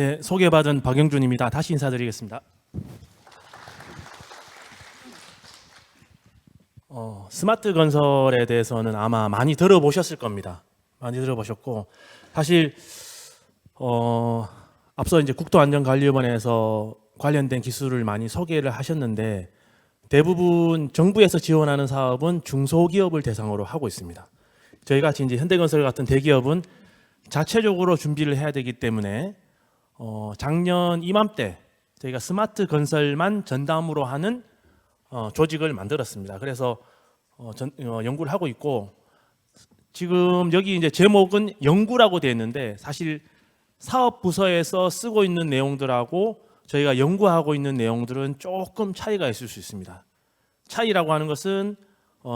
네, 소개받은 박영준입니다. 다시 인사드리겠습니다. 스마트 건설에 대해서는 아마 많이 들어보셨을 겁니다. 많이 들어보셨고, 사실 앞서 이제 국토안전관리위원회에서 관련된 기술을 많이 소개를 하셨는데, 대부분 정부에서 지원하는 사업은 중소기업을 대상으로 하고 있습니다. 저희 같이 이제 현대건설 같은 대기업은 자체적으로 준비를 해야 되기 때문에 작년 이맘때 저희가 스마트 건설만 전담으로 하는 조직을 만들었습니다. 그래서 연구를 하고 있고, 지금 여기 이제 제목은 연구라고 되어 있는데, 사실 사업 부서에서 쓰고 있는 내용들하고 저희가 연구하고 있는 내용들은 조금 차이가 있을 수 있습니다. 차이라고 하는 것은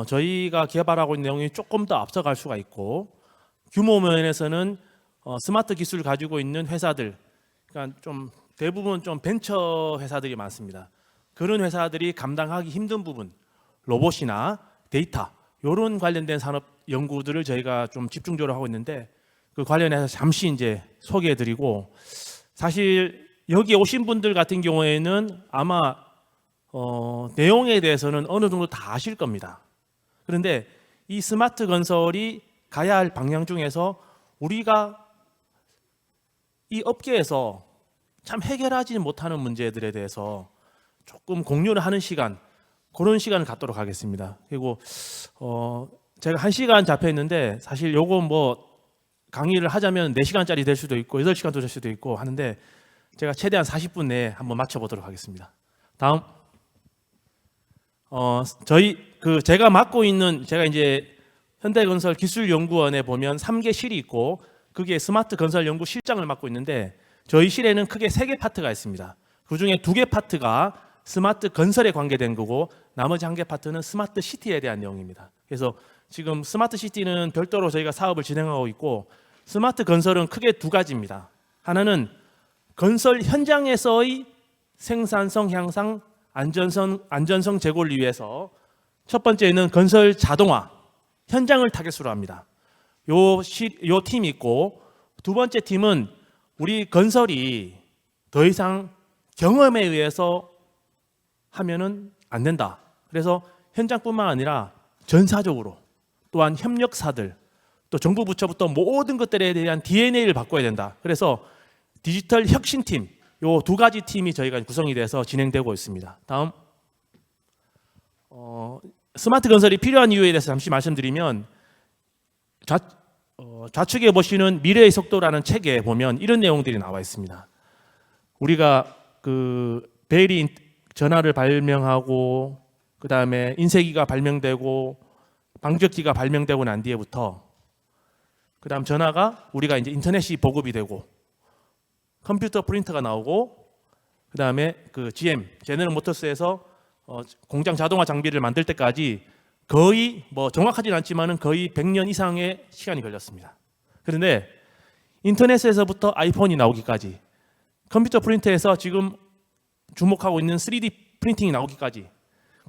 저희가 개발하고 있는 내용이 조금 더 앞서갈 수가 있고, 규모 면에서는 스마트 기술을 가지고 있는 회사들, 그러니까 좀 대부분 좀 벤처 회사들이 많습니다. 그런 회사들이 감당하기 힘든 부분, 로봇이나 데이터 이런 관련된 산업 연구들을 저희가 좀 집중적으로 하고 있는데, 그 관련해서 잠시 이제 소개해드리고, 사실 여기 오신 분들 같은 경우에는 아마 내용에 대해서는 어느 정도 다 아실 겁니다. 그런데 이 스마트 건설이 가야 할 방향 중에서 우리가 이 업계에서 참 해결하지 못하는 문제들에 대해서 조금 공유를 하는 시간, 그런 시간을 갖도록 하겠습니다. 그리고 제가 1시간 잡혀 있는데, 사실 요거 뭐 강의를 하자면 4시간짜리 될 수도 있고 8시간도 될 수도 있고 하는데, 제가 최대한 40분 내에 한번 맞춰보도록 하겠습니다. 다음, 제가 맡고 있는, 제가 이제 현대건설 기술연구원에 보면 3개 실이 있고, 그게 스마트 건설 연구 실장을 맡고 있는데, 저희 실에는 크게 3개 파트가 있습니다. 그 중에 2개 파트가 스마트 건설에 관계된 거고, 나머지 1개 파트는 스마트 시티에 대한 내용입니다. 그래서 지금 스마트 시티는 별도로 저희가 사업을 진행하고 있고, 스마트 건설은 크게 2가지입니다. 하나는 건설 현장에서의 생산성 향상, 안전성 제고를 위해서, 첫 번째는 건설 자동화, 현장을 타겟으로 합니다. 요 팀이 있고, 2번째 팀은 우리 건설이 더 이상 경험에 의해서 하면은 안 된다. 그래서 현장뿐만 아니라 전사적으로, 또한 협력사들, 또 정부 부처부터 모든 것들에 대한 DNA를 바꿔야 된다. 그래서 디지털 혁신팀, 요 2가지 팀이 저희가 구성이 돼서 진행되고 있습니다. 다음, 스마트 건설이 필요한 이유에 대해서 잠시 말씀드리면, 좌측에 보시는 미래의 속도라는 책에 보면 이런 내용들이 나와 있습니다. 우리가 그 베일이 전화를 발명하고, 그 다음에 인쇄기가 발명되고, 방적기가 발명되고 난 뒤에부터, 그 다음 전화가 우리가 이제 인터넷이 보급이 되고, 컴퓨터 프린터가 나오고, 그 다음에 그 제너럴 모터스에서 공장 자동화 장비를 만들 때까지 거의 뭐 정확하진 않지만은 거의 100년 이상의 시간이 걸렸습니다. 그런데 인터넷에서부터 아이폰이 나오기까지, 컴퓨터 프린터에서 지금 주목하고 있는 3D 프린팅이 나오기까지,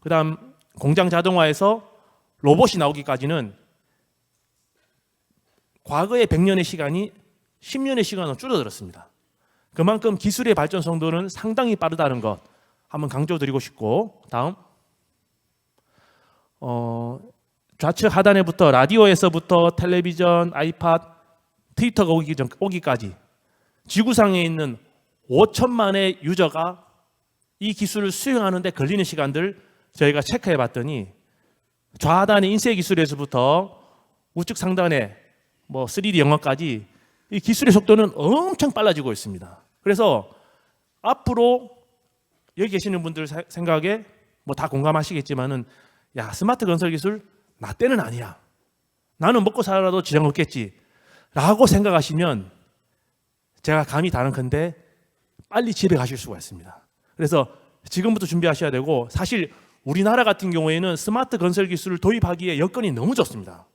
그 다음 공장 자동화에서 로봇이 나오기까지는 과거의 100년의 시간이 10년의 시간으로 줄어들었습니다. 그만큼 기술의 발전 속도는 상당히 빠르다는 것 한번 강조드리고 싶고, 다음, 좌측 하단에부터 라디오에서부터 텔레비전, 아이팟, 트위터가 오기까지 지구상에 있는 5천만의 유저가 이 기술을 수용하는 데 걸리는 시간들 저희가 체크해 봤더니, 좌하단의 인쇄 기술에서부터 우측 상단의 뭐 3D 영화까지 이 기술의 속도는 엄청 빨라지고 있습니다. 그래서 앞으로 여기 계시는 분들 생각에 뭐 다 공감하시겠지만은, 야, 스마트 건설 기술 나 때는 아니야, 나는 먹고 살아도 지장 없겠지 라고 생각하시면 제가 감히 단언컨대 빨리 집에 가실 수가 있습니다. 그래서 지금부터 준비하셔야 되고, 사실 우리나라 같은 경우에는 스마트 건설 기술을 도입하기에 여건이 너무 좋습니다.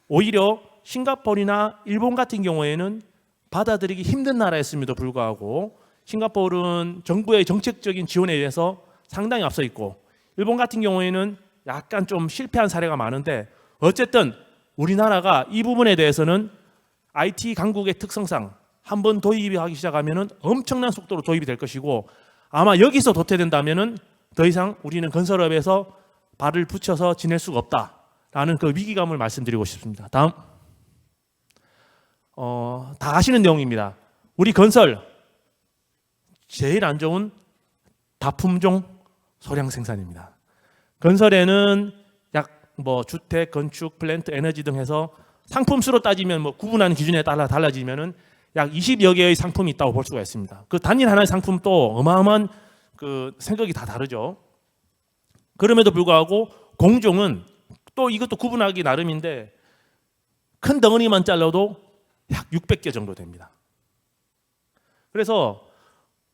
오히려 싱가포르나 일본 같은 경우에는 받아들이기 힘든 나라였음에도 불구하고, 싱가포르는 정부의 정책적인 지원에 의해서 상당히 앞서 있고, 일본 같은 경우에는 약간 좀 실패한 사례가 많은데, 어쨌든 우리나라가 이 부분에 대해서는 IT 강국의 특성상 한번 도입이 하기 시작하면은 엄청난 속도로 도입이 될 것이고, 아마 여기서 도태된다면은 더 이상 우리는 건설업에서 발을 붙여서 지낼 수가 없다라는 그 위기감을 말씀드리고 싶습니다. 다음. 다 아시는 내용입니다. 우리 건설 제일 안 좋은 다품종 소량 생산입니다. 건설에는 약 주택, 건축, 플랜트, 에너지 등 해서 상품수로 따지면 구분하는 기준에 따라 달라지면은 약 20여 개의 상품이 있다고 볼 수가 있습니다. 그 단일 하나의 상품도 어마어마한 그 생각이 다 다르죠. 그럼에도 불구하고 공종은 또 이것도 구분하기 나름인데 큰 덩어리만 잘라도 약 600개 정도 됩니다. 그래서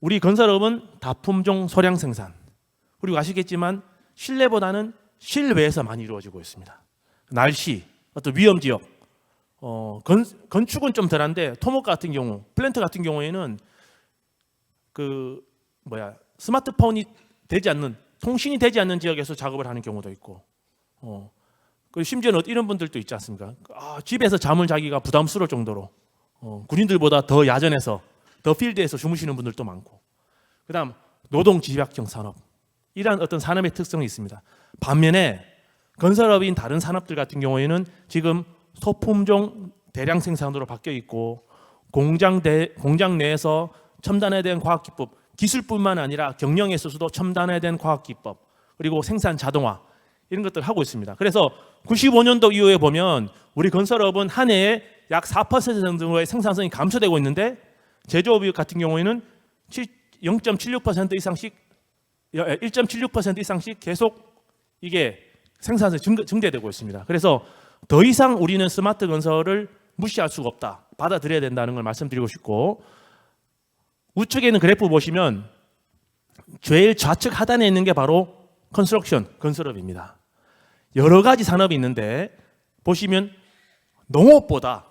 우리 건설업은 다품종 소량 생산, 그리고 아시겠지만 실내보다는 실외에서 많이 이루어지고 있습니다. 날씨, 어떤 위험 지역, 건축은 좀 덜한데 토목 같은 경우, 플랜트 같은 경우에는 스마트폰이 되지 않는, 통신이 되지 않는 지역에서 작업을 하는 경우도 있고, 그리고 심지어는 이런 분들도 있지 않습니까? 집에서 잠을 자기가 부담스러울 정도로 군인들보다 더 야전에서, 더 필드에서 주무시는 분들도 많고, 그다음 노동 집약형 산업, 이러한 어떤 산업의 특성이 있습니다. 반면에 건설업인 다른 산업들 같은 경우에는 지금 소품종 대량 생산으로 바뀌어 있고, 공장 내에서 첨단화된 과학 기법, 기술뿐만 아니라 경영에 있어서도 첨단화된 과학 기법, 그리고 생산 자동화, 이런 것들을 하고 있습니다. 그래서 95년도 이후에 보면 우리 건설업은 한 해에 약 4% 정도의 생산성이 감소되고 있는데, 제조업 같은 경우에는 0.76% 이상씩, 1.76% 이상씩 계속 이게 생산성이 증대되고 있습니다. 그래서 더 이상 우리는 스마트 건설을 무시할 수가 없다, 받아들여야 된다는 걸 말씀드리고 싶고, 우측에 있는 그래프 보시면 제일 좌측 하단에 있는 게 바로 컨스트럭션, 건설업입니다. 여러 가지 산업이 있는데 보시면 농업보다,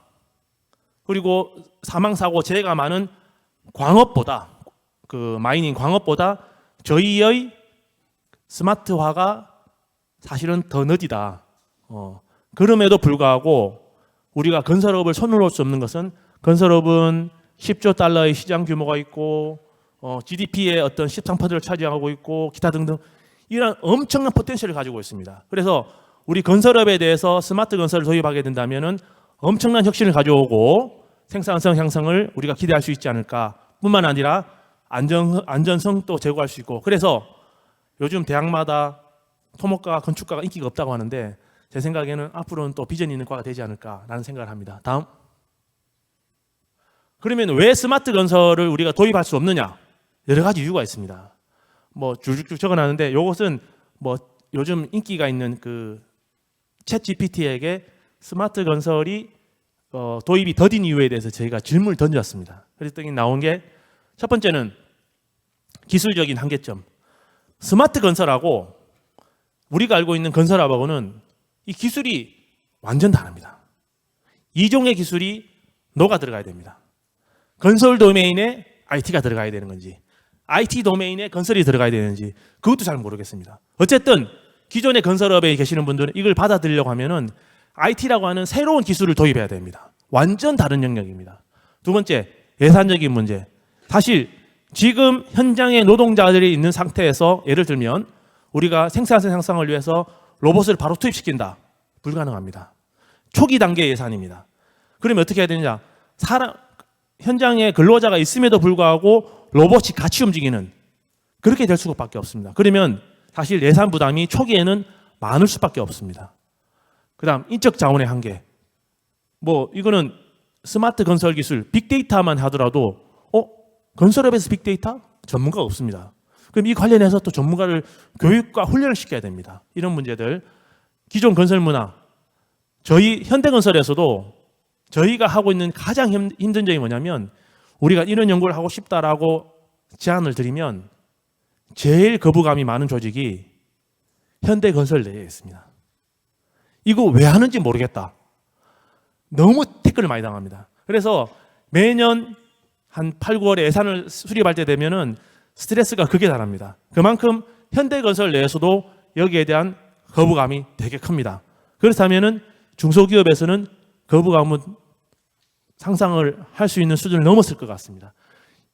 그리고 사망사고 재해가 많은 광업보다, 마이닝 광업보다 저희의 스마트화가 사실은 더 느리다. 그럼에도 불구하고 우리가 건설업을 손을 놓을 수 없는 것은, 건설업은 10조 달러의 시장 규모가 있고, GDP의 어떤 13%를 차지하고 있고, 기타 등등 이런 엄청난 포텐셜을 가지고 있습니다. 그래서 우리 건설업에 대해서 스마트 건설을 도입하게 된다면은 엄청난 혁신을 가져오고 생산성 향상을 우리가 기대할 수 있지 않을까. 뿐만 아니라 안전성도 제고할 수 있고, 그래서 요즘 대학마다 토목과 건축과가 인기가 없다고 하는데, 제 생각에는 앞으로는 또 비전이 있는 과가 되지 않을까라는 생각을 합니다. 다음. 그러면 왜 스마트 건설을 우리가 도입할 수 없느냐? 여러 가지 이유가 있습니다. 줄줄쭉 적어놨는데, 이것은 요즘 인기가 있는 챗 GPT에게 스마트 건설이 도입이 더딘 이유에 대해서 저희가 질문을 던졌습니다. 그랬더니 나온 게, 첫 번째는 기술적인 한계점. 스마트 건설하고 우리가 알고 있는 건설업하고는 이 기술이 완전 다릅니다. 이종의 기술이 녹아 들어가야 됩니다. 건설 도메인에 IT가 들어가야 되는 건지, IT 도메인에 건설이 들어가야 되는지 그것도 잘 모르겠습니다. 어쨌든 기존의 건설업에 계시는 분들은 이걸 받아들이려고 하면은 IT라고 하는 새로운 기술을 도입해야 됩니다. 완전 다른 영역입니다. 두 번째, 예산적인 문제. 사실 지금 현장에 노동자들이 있는 상태에서 예를 들면 우리가 생산성 향상을 위해서 로봇을 바로 투입시킨다. 불가능합니다. 초기 단계 예산입니다. 그러면 어떻게 해야 되느냐? 현장에 근로자가 있음에도 불구하고 로봇이 같이 움직이는, 그렇게 될 수밖에 없습니다. 그러면 사실 예산 부담이 초기에는 많을 수밖에 없습니다. 그 다음 인적 자원의 한계. 이거는 스마트 건설 기술, 빅데이터만 하더라도 건설업에서 빅데이터? 전문가가 없습니다. 그럼 이 관련해서 또 전문가를 교육과 훈련을 시켜야 됩니다. 이런 문제들. 기존 건설 문화. 저희 현대건설에서도 저희가 하고 있는 가장 힘든 점이 뭐냐면, 우리가 이런 연구를 하고 싶다라고 제안을 드리면 제일 거부감이 많은 조직이 현대건설 내에 있습니다. 이거 왜 하는지 모르겠다. 너무 태클을 많이 당합니다. 그래서 매년 한 8, 9월에 예산을 수립할 때 되면은 스트레스가 극에 달합니다. 그만큼 현대건설 내에서도 여기에 대한 거부감이 되게 큽니다. 그렇다면은 중소기업에서는 거부감은 상상을 할 수 있는 수준을 넘었을 것 같습니다.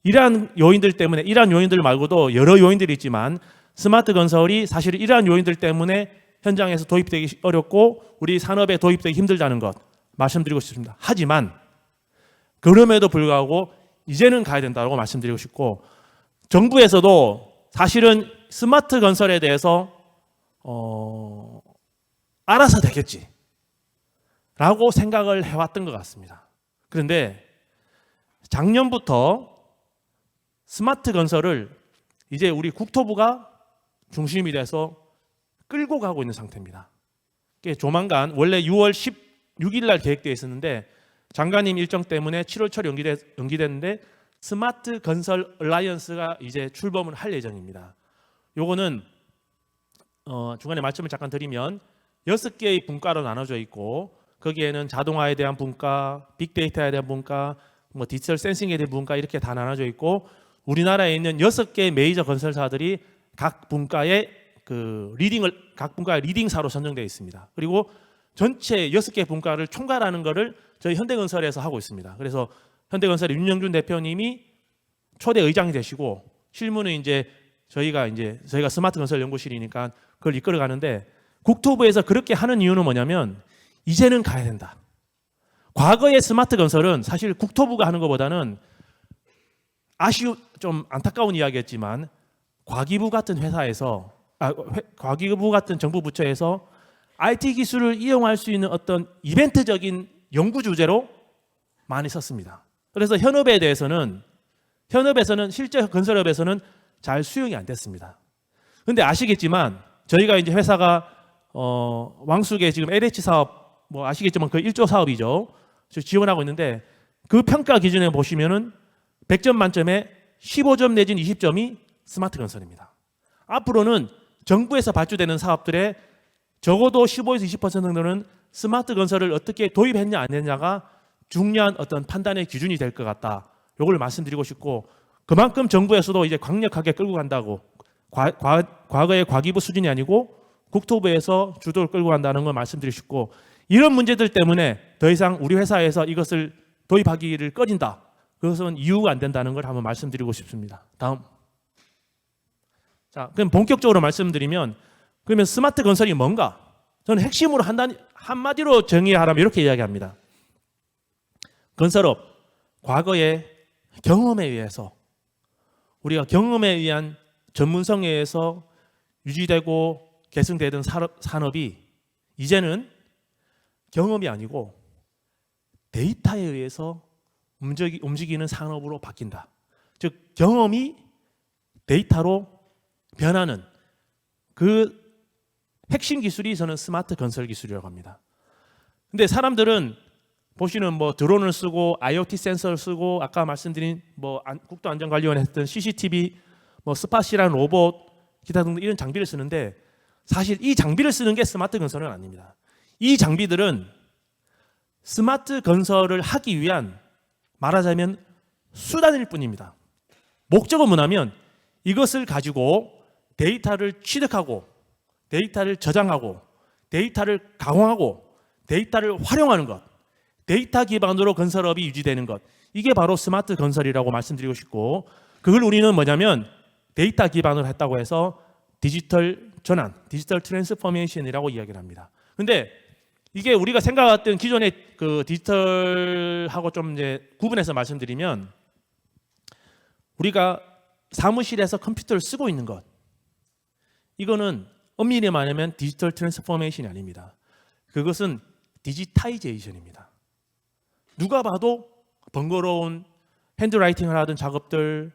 이러한 요인들 때문에, 이러한 요인들 말고도 여러 요인들이 있지만 스마트 건설이 사실 이러한 요인들 때문에 현장에서 도입되기 어렵고 우리 산업에 도입되기 힘들다는 것 말씀드리고 싶습니다. 하지만 그럼에도 불구하고 이제는 가야 된다고 말씀드리고 싶고, 정부에서도 사실은 스마트 건설에 대해서 알아서 되겠지 라고 생각을 해왔던 것 같습니다. 그런데 작년부터 스마트 건설을 이제 우리 국토부가 중심이 돼서 끌고 가고 있는 상태입니다. 조만간 원래 6월 16일 날 계획되어 있었는데 장관님 일정 때문에 7월 초 연기됐는데 스마트 건설 얼라이언스가 이제 출범을 할 예정입니다. 요거는 중간에 말씀을 잠깐 드리면 6개의 분과로 나눠져 있고 거기에는 자동화에 대한 분과, 빅데이터에 대한 분과, 뭐 디지털 센싱에 대한 분과 이렇게 다 나눠져 있고 우리나라에 있는 6개의 메이저 건설사들이 각 분과의 각 분과의 리딩사로 선정되어 있습니다. 그리고 전체 6개 분과를 총괄하는 것을 저희 현대건설에서 하고 있습니다. 그래서 현대건설의 윤영준 대표님이 초대 의장이 되시고 실무는 이제 저희가 스마트 건설 연구실이니까 그걸 이끌어 가는데, 국토부에서 그렇게 하는 이유는 뭐냐면 이제는 가야 된다. 과거의 스마트 건설은 사실 국토부가 하는 것보다는 좀 안타까운 이야기였지만 과기부 같은 회사에서 과기부 같은 정부 부처에서 IT 기술을 이용할 수 있는 어떤 이벤트적인 연구 주제로 많이 썼습니다. 그래서 현업에서는 실제 건설업에서는 잘 수용이 안 됐습니다. 그런데 아시겠지만 저희가 이제 회사가 왕숙의 지금 LH 사업 뭐 아시겠지만 그 1조 사업이죠. 지원하고 있는데 그 평가 기준에 보시면은 100점 만점에 15점 내지는 20점이 스마트 건설입니다. 앞으로는 정부에서 발주되는 사업들의 적어도 15에서 20% 정도는 스마트 건설을 어떻게 도입했냐 안 했냐가 중요한 어떤 판단의 기준이 될 것 같다. 이걸 말씀드리고 싶고, 그만큼 정부에서도 이제 강력하게 끌고 간다고, 과거의 과기부 수준이 아니고 국토부에서 주도를 끌고 간다는 걸 말씀드리고 싶고, 이런 문제들 때문에 더 이상 우리 회사에서 이것을 도입하기를 꺼진다. 그것은 이유가 안 된다는 걸 한번 말씀드리고 싶습니다. 다음. 자, 그럼 본격적으로 말씀드리면, 그러면 스마트 건설이 뭔가? 저는 핵심으로 한마디로 정의하라면 이렇게 이야기합니다. 건설업, 과거의 경험에 의해서, 우리가 경험에 의한 전문성에 의해서 유지되고 계승되던 산업이 이제는 경험이 아니고 데이터에 의해서 움직이는 산업으로 바뀐다. 즉 경험이 데이터로 변하는 그 핵심 기술이 저는 스마트 건설 기술이라고 합니다. 근데 사람들은 보시는 뭐 드론을 쓰고 IoT 센서를 쓰고 아까 말씀드린 뭐 국토안전관리원에 했던 CCTV, 뭐 스팟이라는 로봇, 기타 등등 이런 장비를 쓰는데 사실 이 장비를 쓰는 게 스마트 건설은 아닙니다. 이 장비들은 스마트 건설을 하기 위한 말하자면 수단일 뿐입니다. 목적은 뭐냐면 이것을 가지고 데이터를 취득하고 데이터를 저장하고 데이터를 강화하고 데이터를 활용하는 것, 데이터 기반으로 건설업이 유지되는 것, 이게 바로 스마트 건설이라고 말씀드리고 싶고, 그걸 우리는 뭐냐면 데이터 기반으로 했다고 해서 디지털 전환, 디지털 트랜스포메이션이라고 이야기를 합니다. 근데 이게 우리가 생각했던 기존의 그 디지털하고 좀 이제 구분해서 말씀드리면, 우리가 사무실에서 컴퓨터를 쓰고 있는 것, 이거는 엄밀히 말하면 디지털 트랜스포메이션이 아닙니다. 그것은 디지타이제이션입니다. 누가 봐도 번거로운 핸드라이팅을 하던 작업들,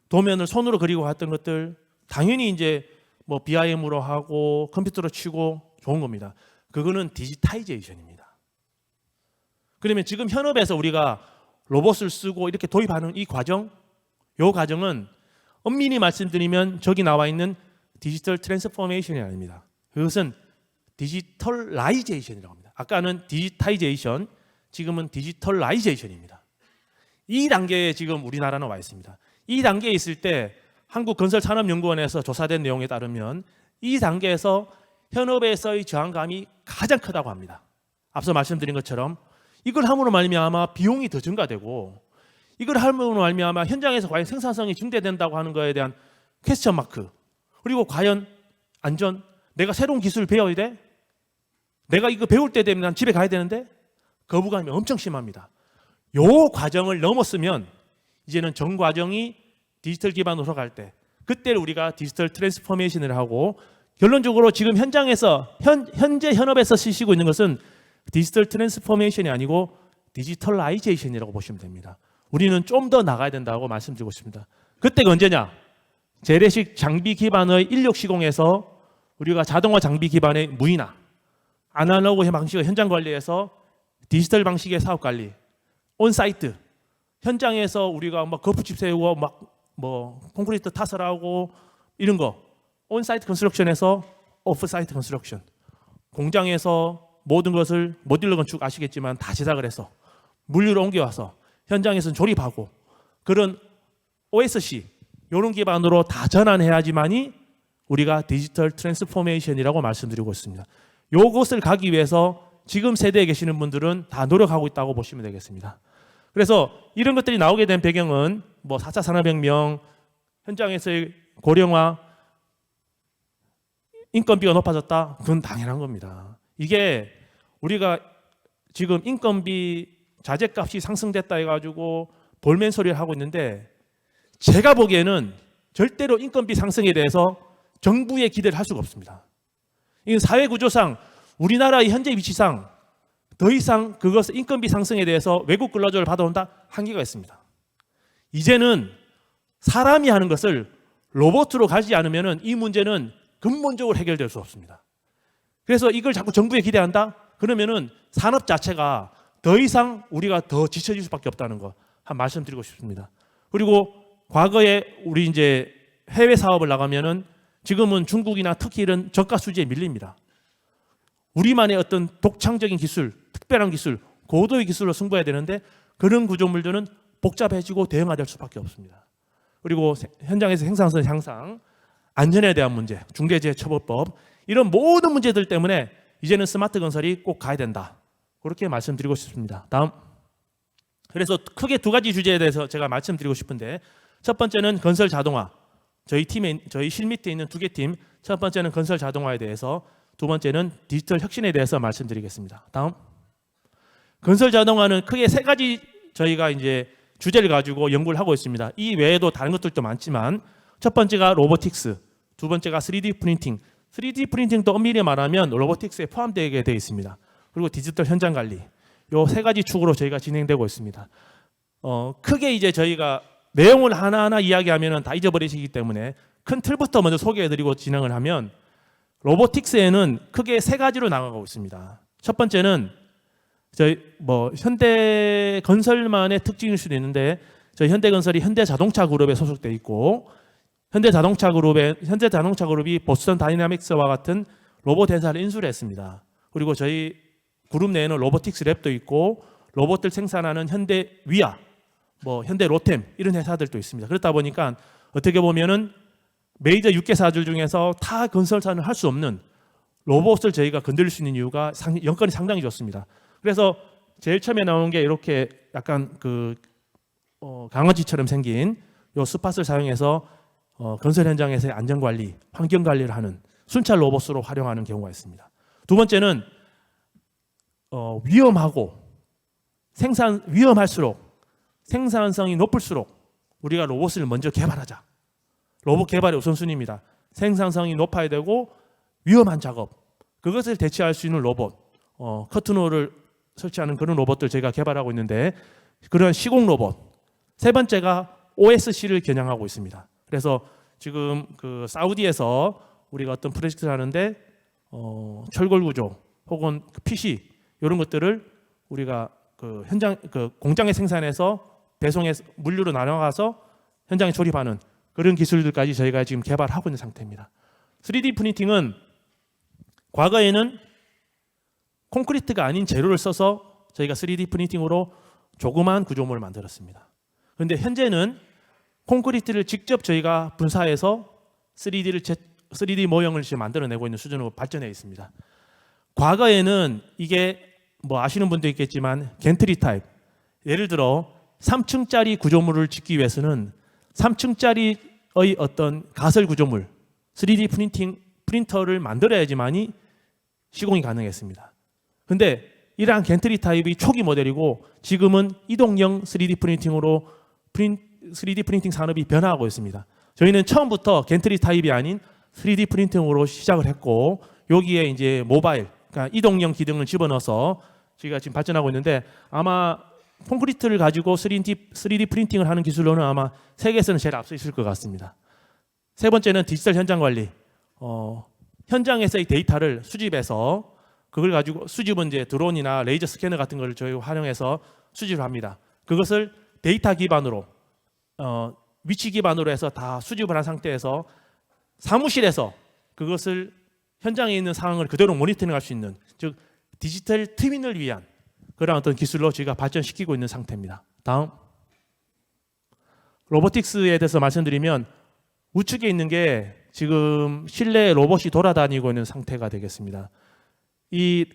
도면을 손으로 그리고 했던 것들 당연히 이제 뭐 BIM으로 하고 컴퓨터로 치고 좋은 겁니다. 그거는 디지타이제이션입니다. 그러면 지금 현업에서 우리가 로봇을 쓰고 이렇게 도입하는 이 과정, 이 과정은 엄밀히 말씀드리면 저기 나와 있는 디지털 트랜스포메이션이 아닙니다. 그것은 디지털라이제이션이라고 합니다. 아까는 디지타이제이션, 지금은 디지털라이제이션입니다. 이 단계에 지금 우리나라는 와 있습니다. 이 단계에 있을 때 한국건설산업연구원에서 조사된 내용에 따르면 이 단계에서 현업에서의 저항감이 가장 크다고 합니다. 앞서 말씀드린 것처럼 이걸 함으로 말미암아 비용이 더 증가되고, 이걸 함으로 말미암아 현장에서 과연 생산성이 증대된다고 하는 거에 대한 퀘스천 마크, 그리고 과연 안전, 내가 새로운 기술을 배워야 돼? 내가 이거 배울 때 되면 난 집에 가야 되는데? 거부감이 엄청 심합니다. 요 과정을 넘었으면 이제는 전 과정이 디지털 기반으로 갈 때, 그때를 우리가 디지털 트랜스포메이션을 하고, 결론적으로 지금 현장에서 현재 현업에서 쓰시고 있는 것은 디지털 트랜스포메이션이 아니고 디지털라이제이션이라고 보시면 됩니다. 우리는 좀 더 나가야 된다고 말씀드리고 싶습니다. 그때가 언제냐? 재래식 장비 기반의 인력 시공에서 우리가 자동화 장비 기반의 무인화, 아날로그 방식의 현장 관리에서 디지털 방식의 사업 관리, 온사이트, 현장에서 우리가 막 거푸집 세우고 막 뭐 콘크리트 타설하고 이런 거, 온사이트 컨스트럭션에서 오프사이트 컨스트럭션, 공장에서 모든 것을 모듈러 건축 아시겠지만 다 제작을 해서 물류로 옮겨와서 현장에서는 조립하고, 그런 OSC 이런 기반으로 다 전환해야지만이 우리가 디지털 트랜스포메이션이라고 말씀드리고 있습니다. 이것을 가기 위해서 지금 세대에 계시는 분들은 다 노력하고 있다고 보시면 되겠습니다. 그래서 이런 것들이 나오게 된 배경은 뭐 4차 산업혁명, 현장에서의 고령화, 인건비가 높아졌다. 그건 당연한 겁니다. 이게 우리가 지금 인건비 자재값이 상승됐다 해가지고 볼멘 소리를 하고 있는데, 제가 보기에는 절대로 인건비 상승에 대해서 정부의 기대를 할 수가 없습니다. 이건 사회 구조상, 우리나라의 현재 위치상 더 이상 그것을 인건비 상승에 대해서 외국 근로자를 받아온다 한계가 있습니다. 이제는 사람이 하는 것을 로봇으로 가지 않으면 이 문제는 근본적으로 해결될 수 없습니다. 그래서 이걸 자꾸 정부에 기대한다? 그러면은 산업 자체가 더 이상 우리가 더 지쳐질 수밖에 없다는 거 한 말씀드리고 싶습니다. 그리고 과거에 우리 이제 해외 사업을 나가면은 지금은 중국이나 터키 이런 저가 수지에 밀립니다. 우리만의 어떤 독창적인 기술, 특별한 기술, 고도의 기술로 승부해야 되는데 그런 구조물들은 복잡해지고 대응해야 될 수밖에 없습니다. 그리고 현장에서 생산성 향상, 안전에 대한 문제, 중대재해처벌법, 이런 모든 문제들 때문에 이제는 스마트 건설이 꼭 가야 된다. 그렇게 말씀드리고 싶습니다. 다음. 그래서 크게 두 가지 주제에 대해서 제가 말씀드리고 싶은데, 첫 번째는 건설 자동화. 저희 실 밑에 있는 두 개 팀, 첫 번째는 건설 자동화에 대해서, 두 번째는 디지털 혁신에 대해서 말씀드리겠습니다. 다음. 건설 자동화는 크게 세 가지 저희가 이제 주제를 가지고 연구를 하고 있습니다. 이 외에도 다른 것들도 많지만, 첫 번째가 로보틱스, 두 번째가 3D 프린팅. 3D 프린팅도 엄밀히 말하면 로보틱스에 포함되게 되어 있습니다. 그리고 디지털 현장 관리. 요 세 가지 축으로 저희가 진행되고 있습니다. 크게 이제 저희가 내용을 하나하나 이야기하면 다 잊어버리시기 때문에 큰 틀부터 먼저 소개해드리고 진행을 하면, 로보틱스에는 크게 세 가지로 나가고 있습니다. 첫 번째는 저희 현대 건설만의 특징일 수도 있는데, 저희 현대건설이 현대자동차 그룹에 소속돼 있고, 현대자동차 그룹이 보스턴 다이나믹스와 같은 로봇 회사를 인수를 했습니다. 그리고 저희 그룹 내에는 로보틱스 랩도 있고, 로봇들 생산하는 현대 위아, 현대 로템 이런 회사들도 있습니다. 그렇다 보니까 어떻게 보면은 메이저 6개사들 중에서 타 건설사는 할 수 없는 로봇을 저희가 건드릴 수 있는 이유가 여건이 상당히 좋습니다. 그래서 제일 처음에 나오는 게 이렇게 약간 강아지처럼 생긴 요 스팟을 사용해서 건설 현장에서의 안전 관리, 환경 관리를 하는 순찰 로봇으로 활용하는 경우가 있습니다. 두 번째는 위험할수록 생산성이 높을수록 우리가 로봇을 먼저 개발하자. 로봇 개발의 우선순위입니다. 생산성이 높아야 되고 위험한 작업, 그것을 대체할 수 있는 로봇, 커튼홀을 설치하는 그런 로봇들 저희가 개발하고 있는데, 그런 시공 로봇. 세 번째가 OSC를 겨냥하고 있습니다. 그래서 지금 사우디에서 우리가 어떤 프로젝트를 하는데 철골 구조 혹은 PC 이런 것들을 우리가 공장에 생산해서 배송해서 물류로 나눠가서 현장에 조립하는 그런 기술들까지 저희가 지금 개발하고 있는 상태입니다. 3D 프린팅은 과거에는 콘크리트가 아닌 재료를 써서 저희가 3D 프린팅으로 조그마한 구조물을 만들었습니다. 그런데 현재는 콘크리트를 직접 저희가 분사해서 3D 모형을 지금 만들어내고 있는 수준으로 발전해 있습니다. 과거에는 이게 뭐 아시는 분도 있겠지만 겐트리 타입, 예를 들어 3층짜리 구조물을 짓기 위해서는 3층짜리의 어떤 가설 구조물 3D 프린터를 만들어야지만이 시공이 가능했습니다. 근데 이러한 겐트리 타입이 초기 모델이고 지금은 이동형 3D 프린팅으로 3D 프린팅 산업이 변화하고 있습니다. 저희는 처음부터 겐트리 타입이 아닌 3D 프린팅으로 시작을 했고 여기에 이제 모바일, 그러니까 이동형 기능을 집어넣어서 저희가 지금 발전하고 있는데 아마 콘크리트를 가지고 3D 프린팅을 하는 기술로는 아마 세계에서는 제일 앞서 있을 것 같습니다. 세 번째는 디지털 현장 관리. 현장에서의 데이터를 수집해서 그걸 가지고 수집은 이제 드론이나 레이저 스캐너 같은 걸 저희 활용해서 수집을 합니다. 그것을 데이터 기반으로 위치 기반으로 해서 다 수집을 한 상태에서 사무실에서 그것을 현장에 있는 상황을 그대로 모니터링할 수 있는 즉 디지털 트윈을 위한 그런 어떤 기술로 저희가 발전시키고 있는 상태입니다. 다음 로보틱스에 대해서 말씀드리면 우측에 있는 게 지금 실내 로봇이 돌아다니고 있는 상태가 되겠습니다. 이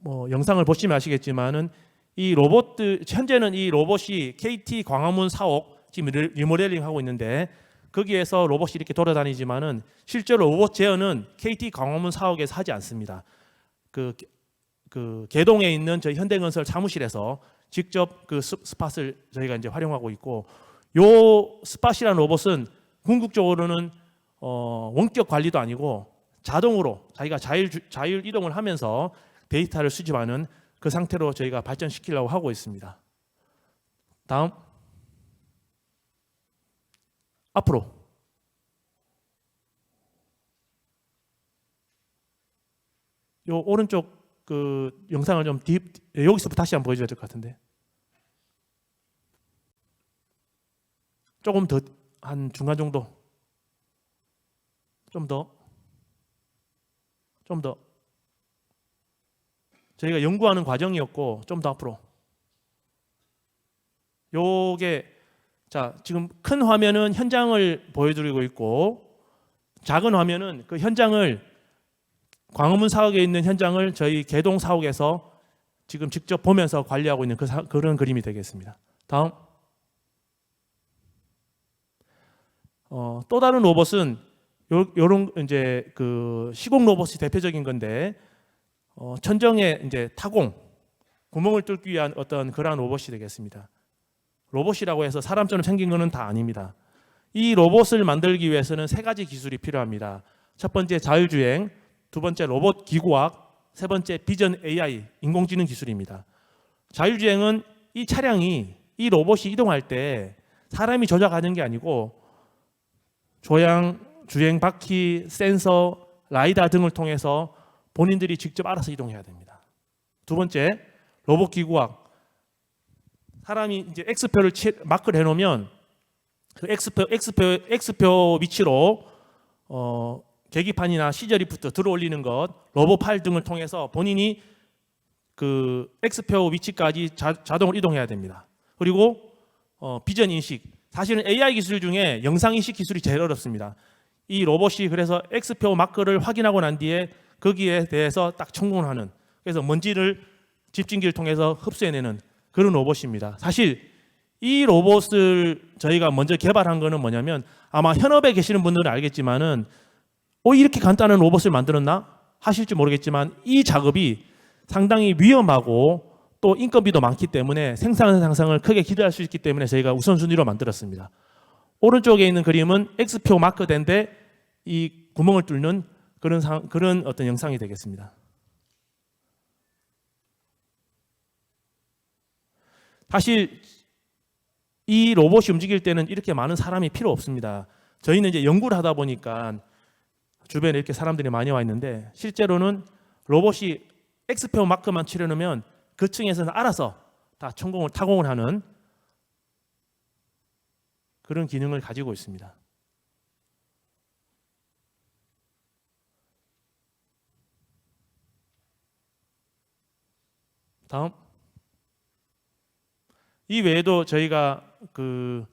영상을 보시면 아시겠지만은 이 로봇들 현재는 이 로봇이 KT 광화문 사옥 지금 리모델링 하고 있는데 거기에서 로봇이 이렇게 돌아다니지만은 실제로 로봇 제어는 KT 광화문 사옥에서 하지 않습니다. 그 개동에 있는 저희 현대건설 사무실에서 직접 그 스팟을 저희가 이제 활용하고 있고 요 스팟이라는 로봇은 궁극적으로는 원격 관리도 아니고 자동으로 자기가 자율 이동을 하면서 데이터를 수집하는 그 상태로 저희가 발전시키려고 하고 있습니다. 다음 앞으로 요 오른쪽 그 영상을 좀 여기서부터 다시 한번 보여줘야 될 것 같은데 조금 더 한 중간 정도 좀 더 저희가 연구하는 과정이었고 좀 더 앞으로 요게 자 지금 큰 화면은 현장을 보여드리고 있고 작은 화면은 그 현장을 광화문 사옥에 있는 현장을 저희 개동 사옥에서 지금 직접 보면서 관리하고 있는 그런 그림이 되겠습니다. 다음 또 다른 로봇은 요런 이제 그 시공 로봇이 대표적인 건데 천정에 이제 타공 구멍을 뚫기 위한 어떤 그러한 로봇이 되겠습니다. 로봇이라고 해서 사람처럼 생긴 것은 다 아닙니다. 이 로봇을 만들기 위해서는 세 가지 기술이 필요합니다. 첫 번째 자율주행, 두 번째 로봇 기구학, 세 번째 비전 AI 인공지능 기술입니다. 자율주행은 이 차량이 이 로봇이 이동할 때 사람이 조작하는 게 아니고 조향, 주행 바퀴, 센서, 라이다 등을 통해서 본인들이 직접 알아서 이동해야 됩니다. 두 번째, 로봇 기구학. 사람이 이제 X표를 마크를 해놓으면 그 X표 위치로 계기판이나 시저리프트 들어올리는 것, 로봇 파일 등을 통해서 본인이 그 X표 위치까지 자동으로 이동해야 됩니다. 그리고 비전 인식. 사실은 AI 기술 중에 영상 인식 기술이 제일 어렵습니다. 이 로봇이 그래서 X표 마크를 확인하고 난 뒤에 거기에 대해서 딱 청구를 하는 그래서 먼지를 집진기를 통해서 흡수해내는 그런 로봇입니다. 사실 이 로봇을 저희가 먼저 개발한 거는 뭐냐면 아마 현업에 계시는 분들은 알겠지만은 이렇게 간단한 로봇을 만들었나 하실지 모르겠지만 이 작업이 상당히 위험하고 또 인건비도 많기 때문에 생산 상승을 크게 기대할 수 있기 때문에 저희가 우선순위로 만들었습니다. 오른쪽에 있는 그림은 X표 마크된데 이 구멍을 뚫는 그런 어떤 영상이 되겠습니다. 사실 이 로봇이 움직일 때는 이렇게 많은 사람이 필요 없습니다. 저희는 이제 연구를 하다 보니까 주변에 이렇게 사람들이 많이 와 있는데 실제로는 로봇이 X표 마크만 칠해놓으면 그 층에서는 알아서 다 타공을 하는 그런 기능을 가지고 있습니다. 다음. 이 외에도 저희가 그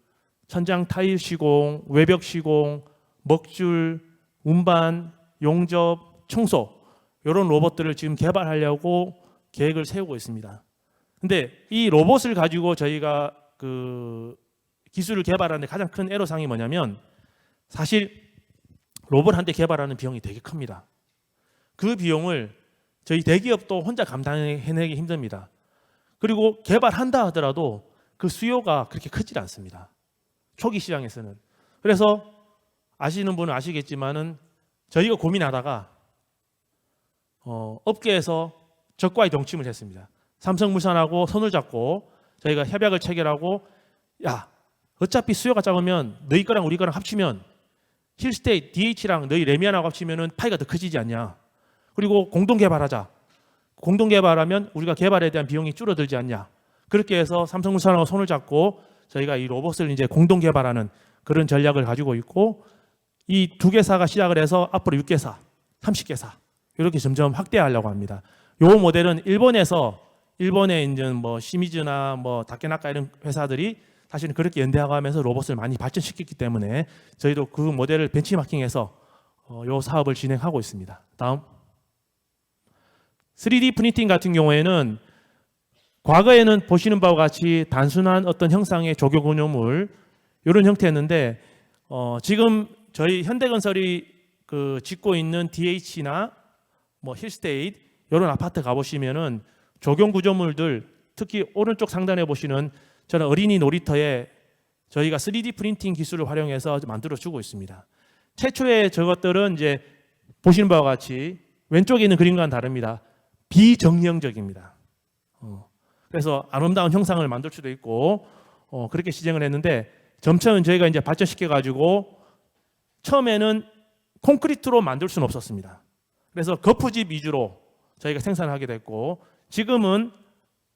천장 타일 시공, 외벽 시공, 먹줄, 운반, 용접, 청소 이런 로봇들을 지금 개발하려고 계획을 세우고 있습니다. 근데 이 로봇을 가지고 저희가 그 기술을 개발하는데 가장 큰 애로사항이 뭐냐면 사실 로봇 한 대 개발하는 비용이 되게 큽니다. 그 비용을 저희 대기업도 혼자 감당해내기 힘듭니다. 그리고 개발한다 하더라도 그 수요가 그렇게 크지 않습니다. 초기 시장에서는. 그래서 아시는 분은 아시겠지만은 저희가 고민하다가 업계에서 적과의 동침을 했습니다. 삼성물산하고 손을 잡고 저희가 협약을 체결하고 야 어차피 수요가 작으면 너희 거랑 우리 거랑 합치면 힐스테이트, DH랑 너희 레미안하고 합치면은 파이가 더 커지지 않냐. 그리고 공동 개발하자. 공동 개발하면 우리가 개발에 대한 비용이 줄어들지 않냐. 그렇게 해서 삼성물산하고 손을 잡고 저희가 이 로봇을 이제 공동 개발하는 그런 전략을 가지고 있고 이 2개사가 시작을 해서 앞으로 6개사, 30개사 이렇게 점점 확대하려고 합니다. 이 모델은 일본의 이제 뭐 시미즈나 뭐 다케나카 이런 회사들이 사실은 그렇게 연대하면서 로봇을 많이 발전시켰기 때문에 저희도 그 모델을 벤치마킹해서 이 사업을 진행하고 있습니다. 다음 3D 프린팅 같은 경우에는 과거에는 보시는 바와 같이 단순한 어떤 형상의 조교 구조물 이런 형태였는데 지금 저희 현대건설이 그 짓고 있는 DH나 뭐 힐스테이트 이런 아파트 가보시면은 조경 구조물들 특히 오른쪽 상단에 보시는 저는 어린이 놀이터에 저희가 3D 프린팅 기술을 활용해서 만들어 주고 있습니다. 최초의 저것들은 이제 보시는 바와 같이 왼쪽에 있는 그림과는 다릅니다. 비정형적입니다. 그래서 아름다운 형상을 만들 수도 있고 그렇게 시행을 했는데 점차는 저희가 이제 발전시켜 가지고 처음에는 콘크리트로 만들 수는 없었습니다. 그래서 거푸집 위주로 저희가 생산하게 됐고 지금은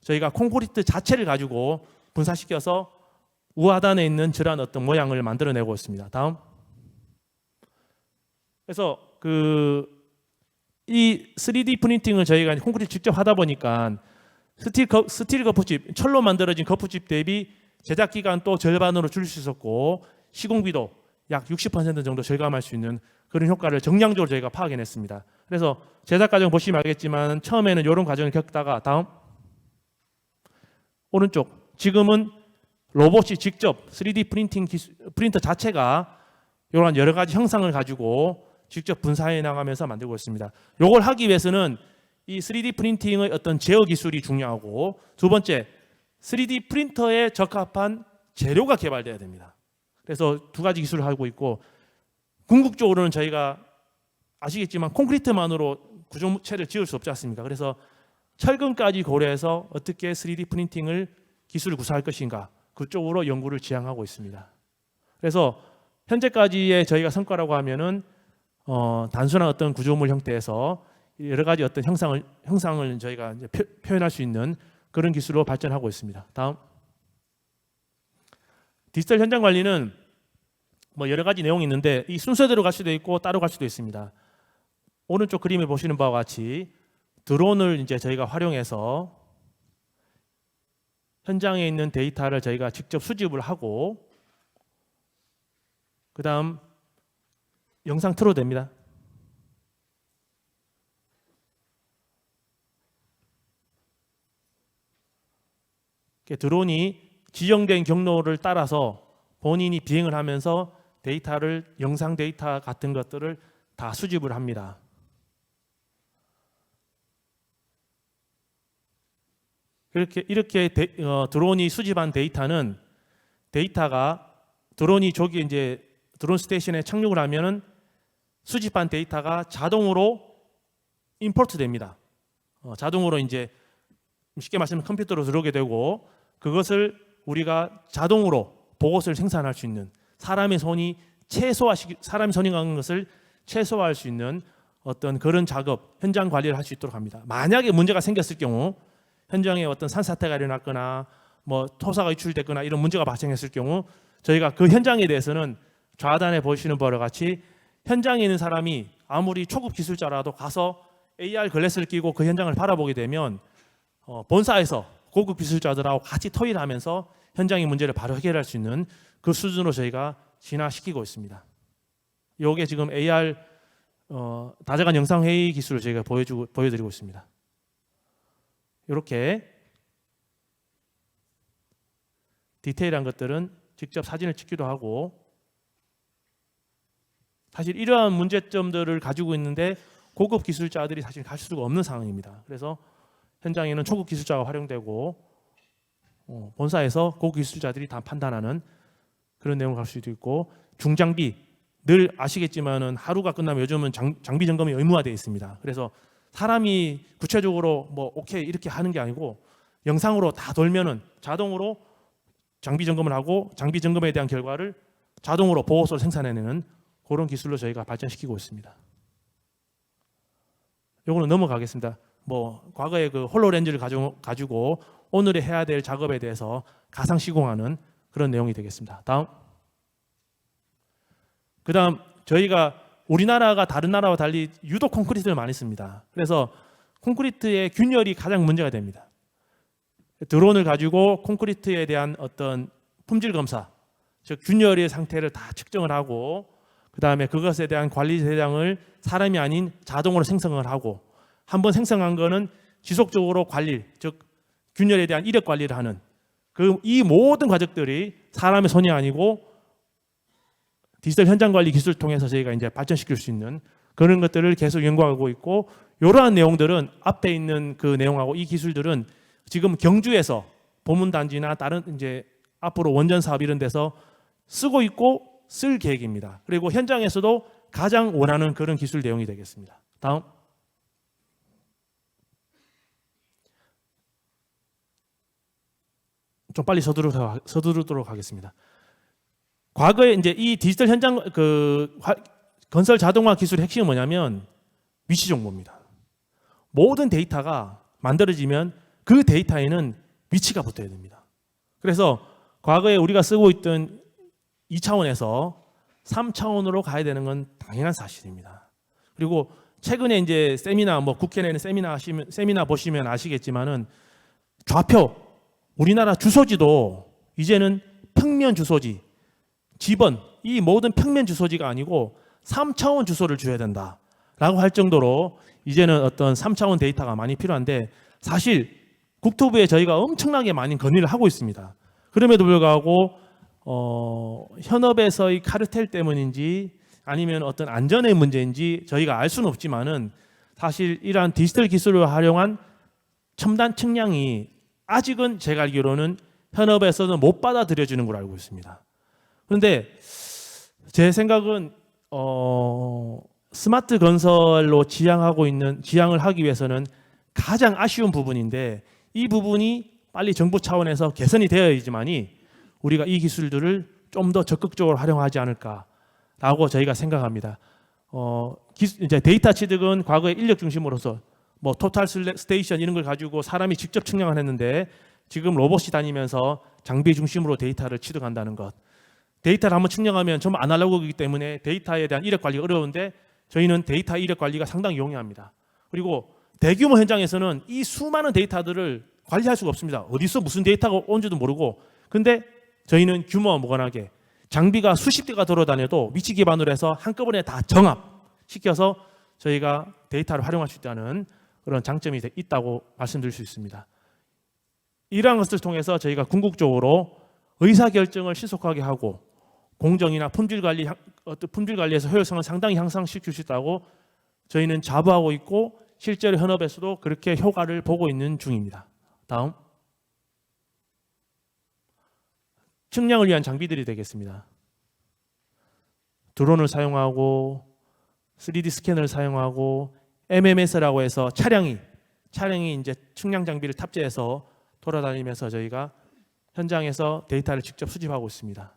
저희가 콘크리트 자체를 가지고 분사시켜서 우하단에 있는 저러한 어떤 모양을 만들어내고 있습니다. 다음. 그래서 이 3D 프린팅을 저희가 콘크리트 직접 하다 보니까 스틸 거푸집, 철로 만들어진 거푸집 대비 제작 기간 또 절반으로 줄일 수 있었고 시공비도 약 60% 정도 절감할 수 있는 그런 효과를 정량적으로 저희가 파악해냈습니다. 그래서 제작 과정 보시면 알겠지만 처음에는 이런 과정을 겪다가 다음 오른쪽 지금은 로봇이 직접 3D 프린터 자체가 이런 여러 가지 형상을 가지고 직접 분사해 나가면서 만들고 있습니다. 이걸 하기 위해서는 이 3D 프린팅의 어떤 제어 기술이 중요하고 두 번째 3D 프린터에 적합한 재료가 개발돼야 됩니다. 그래서 두 가지 기술을 하고 있고 궁극적으로는 저희가 아시겠지만 콘크리트만으로 구조체를 지을 수 없지 않습니까? 그래서 철근까지 고려해서 어떻게 3D 프린팅을 기술을 구사할 것인가 그쪽으로 연구를 지향하고 있습니다. 그래서 현재까지의 저희가 성과라고 하면은 단순한 어떤 구조물 형태에서 여러 가지 어떤 형상을 저희가 이제 표현할 수 있는 그런 기술로 발전하고 있습니다. 다음 디지털 현장 관리는 뭐 여러 가지 내용이 있는데 이 순서대로 갈 수도 있고 따로 갈 수도 있습니다. 오른쪽 그림을 보시는 바와 같이 드론을 이제 저희가 활용해서 현장에 있는 데이터를 저희가 직접 수집을 하고 그다음 영상 틀어도 됩니다. 드론이 지정된 경로를 따라서 본인이 비행을 하면서 데이터를 영상 데이터 같은 것들을 다 수집을 합니다. 이렇게 드론이 수집한 데이터는 데이터가 드론이 저기 이제 드론 스테이션에 착륙을 하면은 수집한 데이터가 자동으로 임포트 됩니다. 자동으로 이제 쉽게 말하면 컴퓨터로 들어오게 되고 그것을 우리가 자동으로 보고서를 생산할 수 있는 사람의 손이 가는 것을 최소화할 수 있는 어떤 그런 작업, 현장 관리를 할 수 있도록 합니다. 만약에 문제가 생겼을 경우 현장에 어떤 산사태가 일어났거나 뭐 토사가 유출됐거나 이런 문제가 발생했을 경우 저희가 그 현장에 대해서는 좌단에 보시는 바와 같이 현장에 있는 사람이 아무리 초급 기술자라도 가서 AR 글래스를 끼고 그 현장을 바라보게 되면 본사에서 고급 기술자들하고 같이 토의하면서 현장의 문제를 바로 해결할 수 있는 그 수준으로 저희가 진화시키고 있습니다. 이게 지금 AR 다자간 영상회의 기술을 저희가 보여드리고 있습니다. 이렇게 디테일한 것들은 직접 사진을 찍기도 하고, 사실 이러한 문제점들을 가지고 있는데 고급 기술자들이 사실 갈 수가 없는 상황입니다. 그래서 현장에는 초급 기술자가 활용되고 본사에서 고급 기술자들이 다 판단하는 그런 내용을 갈 수도 있고, 중장비 늘 아시겠지만은 하루가 끝나면 요즘은 장비 점검이 의무화되어 있습니다. 그래서 사람이 구체적으로 뭐 오케이 이렇게 하는 게 아니고 영상으로 다 돌면은 자동으로 장비 점검을 하고 장비 점검에 대한 결과를 자동으로 보고서를 생산해내는 그런 기술로 저희가 발전시키고 있습니다. 요거는 넘어가겠습니다. 뭐 과거에 그 홀로렌즈를 가지고 오늘에 해야 될 작업에 대해서 가상 시공하는 그런 내용이 되겠습니다. 그다음 저희가 우리나라가 다른 나라와 달리 유독 콘크리트를 많이 씁니다. 그래서 콘크리트의 균열이 가장 문제가 됩니다. 드론을 가지고 콘크리트에 대한 어떤 품질 검사, 즉 균열의 상태를 다 측정을 하고, 그 다음에 그것에 대한 관리 대상을 사람이 아닌 자동으로 생성을 하고, 한번 생성한 거는 지속적으로 관리, 즉 균열에 대한 이력 관리를 하는 이 모든 과정들이 사람의 손이 아니고 디지털 현장 관리 기술을 통해서 저희가 이제 발전시킬 수 있는 그런 것들을 계속 연구하고 있고, 이러한 내용들은 앞에 있는 그 내용하고 이 기술들은 지금 경주에서 보문단지나 다른 이제 앞으로 원전 사업 이런 데서 쓰고 있고 쓸 계획입니다. 그리고 현장에서도 가장 원하는 그런 기술 내용이 되겠습니다. 다음. 좀 빨리 서두르도록 하겠습니다. 과거에 이제 이 디지털 현장 건설 자동화 기술의 핵심은 뭐냐면 위치 정보입니다. 모든 데이터가 만들어지면 그 데이터에는 위치가 붙어야 됩니다. 그래서 과거에 우리가 쓰고 있던 2차원에서 3차원으로 가야 되는 건 당연한 사실입니다. 그리고 최근에 이제 세미나, 뭐 국회 내는 세미나 보시면 아시겠지만은 좌표, 우리나라 주소지도 이제는 평면 주소지, 지번, 이 모든 평면 주소지가 아니고 3차원 주소를 줘야 된다라고 할 정도로 이제는 어떤 3차원 데이터가 많이 필요한데, 사실 국토부에 저희가 엄청나게 많이 건의를 하고 있습니다. 그럼에도 불구하고 현업에서의 카르텔 때문인지 아니면 어떤 안전의 문제인지 저희가 알 수는 없지만은 사실 이러한 디지털 기술을 활용한 첨단 측량이 아직은 제가 알기로는 현업에서는 못 받아들여지는 걸 알고 있습니다. 그런데 제 생각은 스마트 건설로 지향을 하기 위해서는 가장 아쉬운 부분인데, 이 부분이 빨리 정부 차원에서 개선이 되어야지만이 우리가 이 기술들을 좀 더 적극적으로 활용하지 않을까라고 저희가 생각합니다. 이제 데이터 취득은 과거에 인력 중심으로서 뭐 토탈 스테이션 이런 걸 가지고 사람이 직접 측량을 했는데, 지금 로봇이 다니면서 장비 중심으로 데이터를 취득한다는 것. 데이터를 한번 측량하면 전부 아날로그이기 때문에 데이터에 대한 이력 관리가 어려운데, 저희는 데이터 이력 관리가 상당히 용이합니다. 그리고 대규모 현장에서는 이 수많은 데이터들을 관리할 수가 없습니다. 어디서 무슨 데이터가 온지도 모르고. 근데 저희는 규모가 무관하게 장비가 수십 대가 돌아다녀도 위치 기반으로 해서 한꺼번에 다 정합시켜서 저희가 데이터를 활용할 수 있다는 그런 장점이 있다고 말씀드릴 수 있습니다. 이러한 것을 통해서 저희가 궁극적으로 의사결정을 신속하게 하고 공정이나 품질 관리에서 효율성을 상당히 향상시킬 수 있다고 저희는 자부하고 있고, 실제로 현업에서도 그렇게 효과를 보고 있는 중입니다. 다음. 측량을 위한 장비들이 되겠습니다. 드론을 사용하고 3D 스캐너를 사용하고 MMS라고 해서 차량이 이제 측량 장비를 탑재해서 돌아다니면서 저희가 현장에서 데이터를 직접 수집하고 있습니다.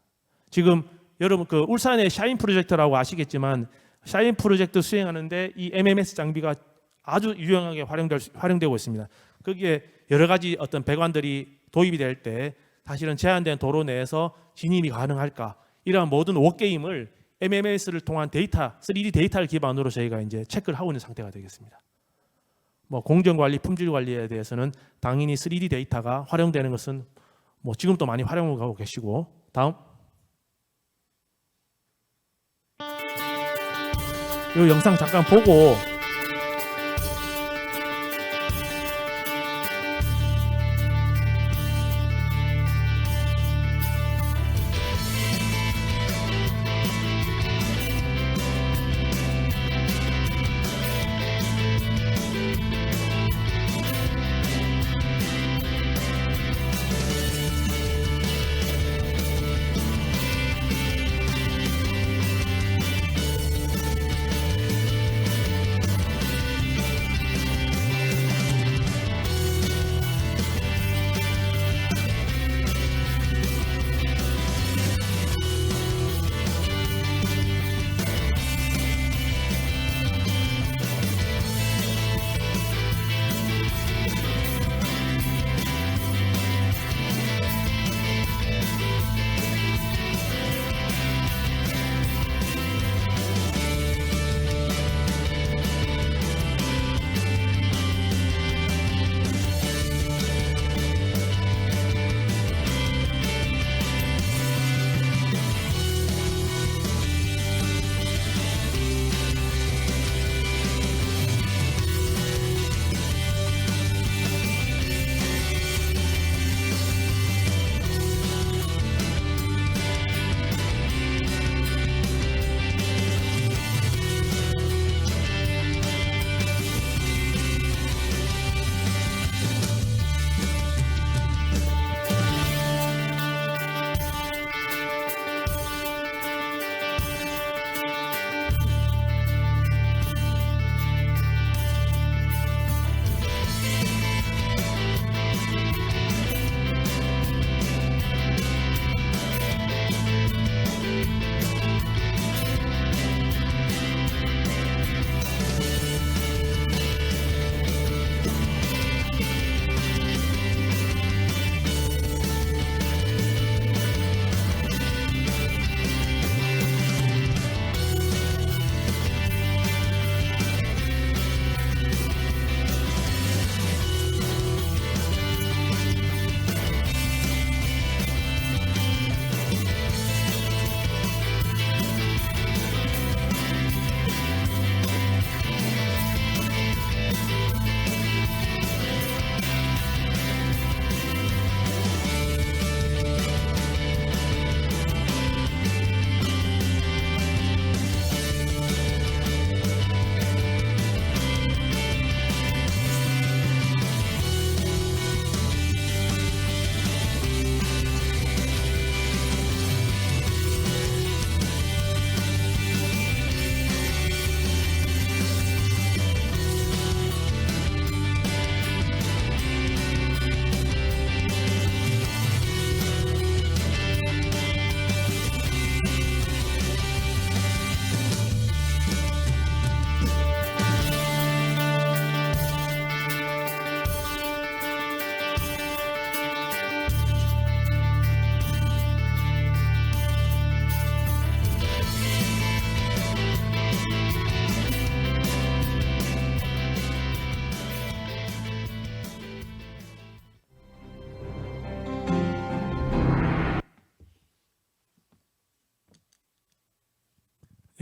지금 여러분 그 울산의 샤인 프로젝트라고 아시겠지만, 샤인 프로젝트 수행하는데 이 MMS 장비가 아주 유용하게 활용되고 있습니다. 거기에 여러 가지 어떤 배관들이 도입이 될 때 사실은 제한된 도로 내에서 진입이 가능할까, 이러한 모든 워게임을 MMS를 통한 데이터, 3D 데이터를 기반으로 저희가 이제 체크를 하고 있는 상태가 되겠습니다. 뭐 공정 관리, 품질 관리에 대해서는 당연히 3D 데이터가 활용되는 것은 뭐 지금도 많이 활용하고 계시고. 다음. 이 영상 잠깐 보고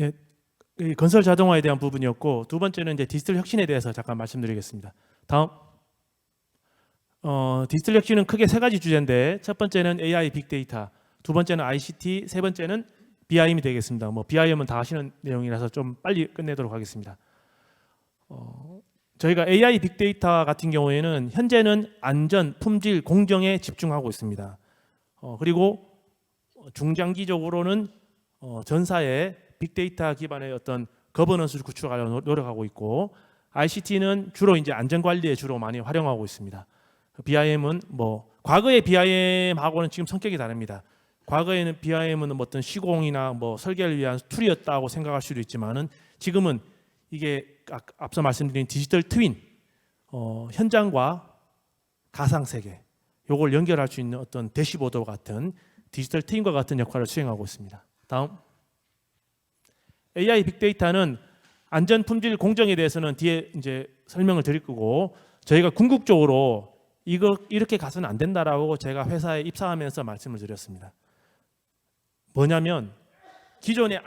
예, 이 건설 자동화에 대한 부분이었고, 두 번째는 이제 디지털 혁신에 대해서 잠깐 말씀드리겠습니다. 다음, 디지털 혁신은 크게 세 가지 주제인데, 첫 번째는 AI 빅데이터, 두 번째는 ICT, 세 번째는 BIM이 되겠습니다. 뭐 BIM은 다 하시는 내용이라서 좀 빨리 끝내도록 하겠습니다. 저희가 AI 빅데이터 같은 경우에는 현재는 안전, 품질, 공정에 집중하고 있습니다. 그리고 중장기적으로는 전사의 빅데이터 기반의 어떤 거버넌스를 구축하려고 노력하고 있고, ICT는 주로 이제 안전 관리에 주로 많이 활용하고 있습니다. BIM은 뭐 과거의 BIM하고는 지금 성격이 다릅니다. 과거에는 BIM은 뭐 어떤 시공이나 뭐 설계를 위한 툴이었다고 생각할 수도 있지만은 지금은 이게 앞서 말씀드린 디지털 트윈, 현장과 가상 세계, 요걸 연결할 수 있는 어떤 대시보드 같은 디지털 트윈과 같은 역할을 수행하고 있습니다. 다음, AI 빅데이터는 안전, 품질, 공정에 대해서는 뒤에 이제 설명을 드릴 거고, 저희가 궁극적으로 이렇게 가서는 안 된다라고 제가 회사에 입사하면서 말씀을 드렸습니다. 뭐냐면 기존의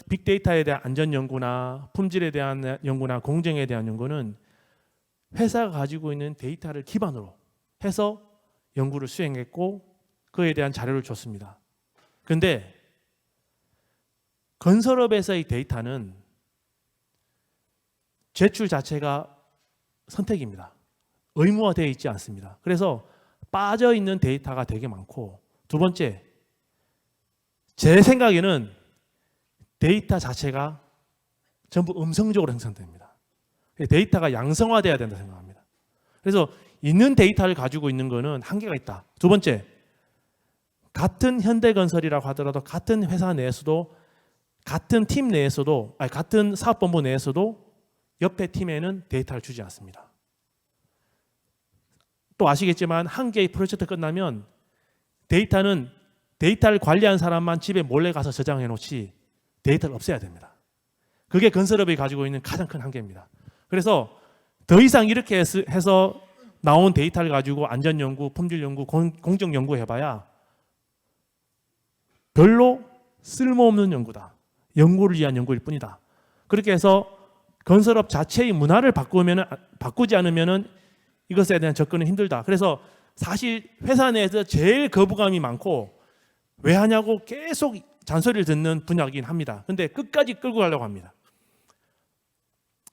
빅데이터에 대한 안전 연구나 품질에 대한 연구나 공정에 대한 연구는 회사가 가지고 있는 데이터를 기반으로 해서 연구를 수행했고 그에 대한 자료를 줬습니다. 그런데 건설업에서의 데이터는 제출 자체가 선택입니다. 의무화되어 있지 않습니다. 그래서 빠져있는 데이터가 되게 많고, 두 번째, 제 생각에는 데이터 자체가 전부 음성적으로 형성됩니다. 데이터가 양성화돼야 된다 생각합니다. 그래서 있는 데이터를 가지고 있는 것은 한계가 있다. 두 번째, 같은 현대건설이라고 하더라도 같은 회사 내에서도 같은 팀 내에서도 같은 사업본부 내에서도 옆에 팀에는 데이터를 주지 않습니다. 또 아시겠지만 한 개의 프로젝트 끝나면 데이터를 관리한 사람만 집에 몰래 가서 저장해 놓지 데이터를 없애야 됩니다. 그게 건설업이 가지고 있는 가장 큰 한계입니다. 그래서 더 이상 이렇게 해서 나온 데이터를 가지고 안전연구, 품질연구, 공정연구 해봐야 별로 쓸모없는 연구다. 연구를 위한 연구일 뿐이다. 그렇게 해서 건설업 자체의 문화를 바꾸지 않으면 이것에 대한 접근은 힘들다. 그래서 사실 회사 내에서 제일 거부감이 많고 왜 하냐고 계속 잔소리를 듣는 분야이긴 합니다. 근데 끝까지 끌고 가려고 합니다.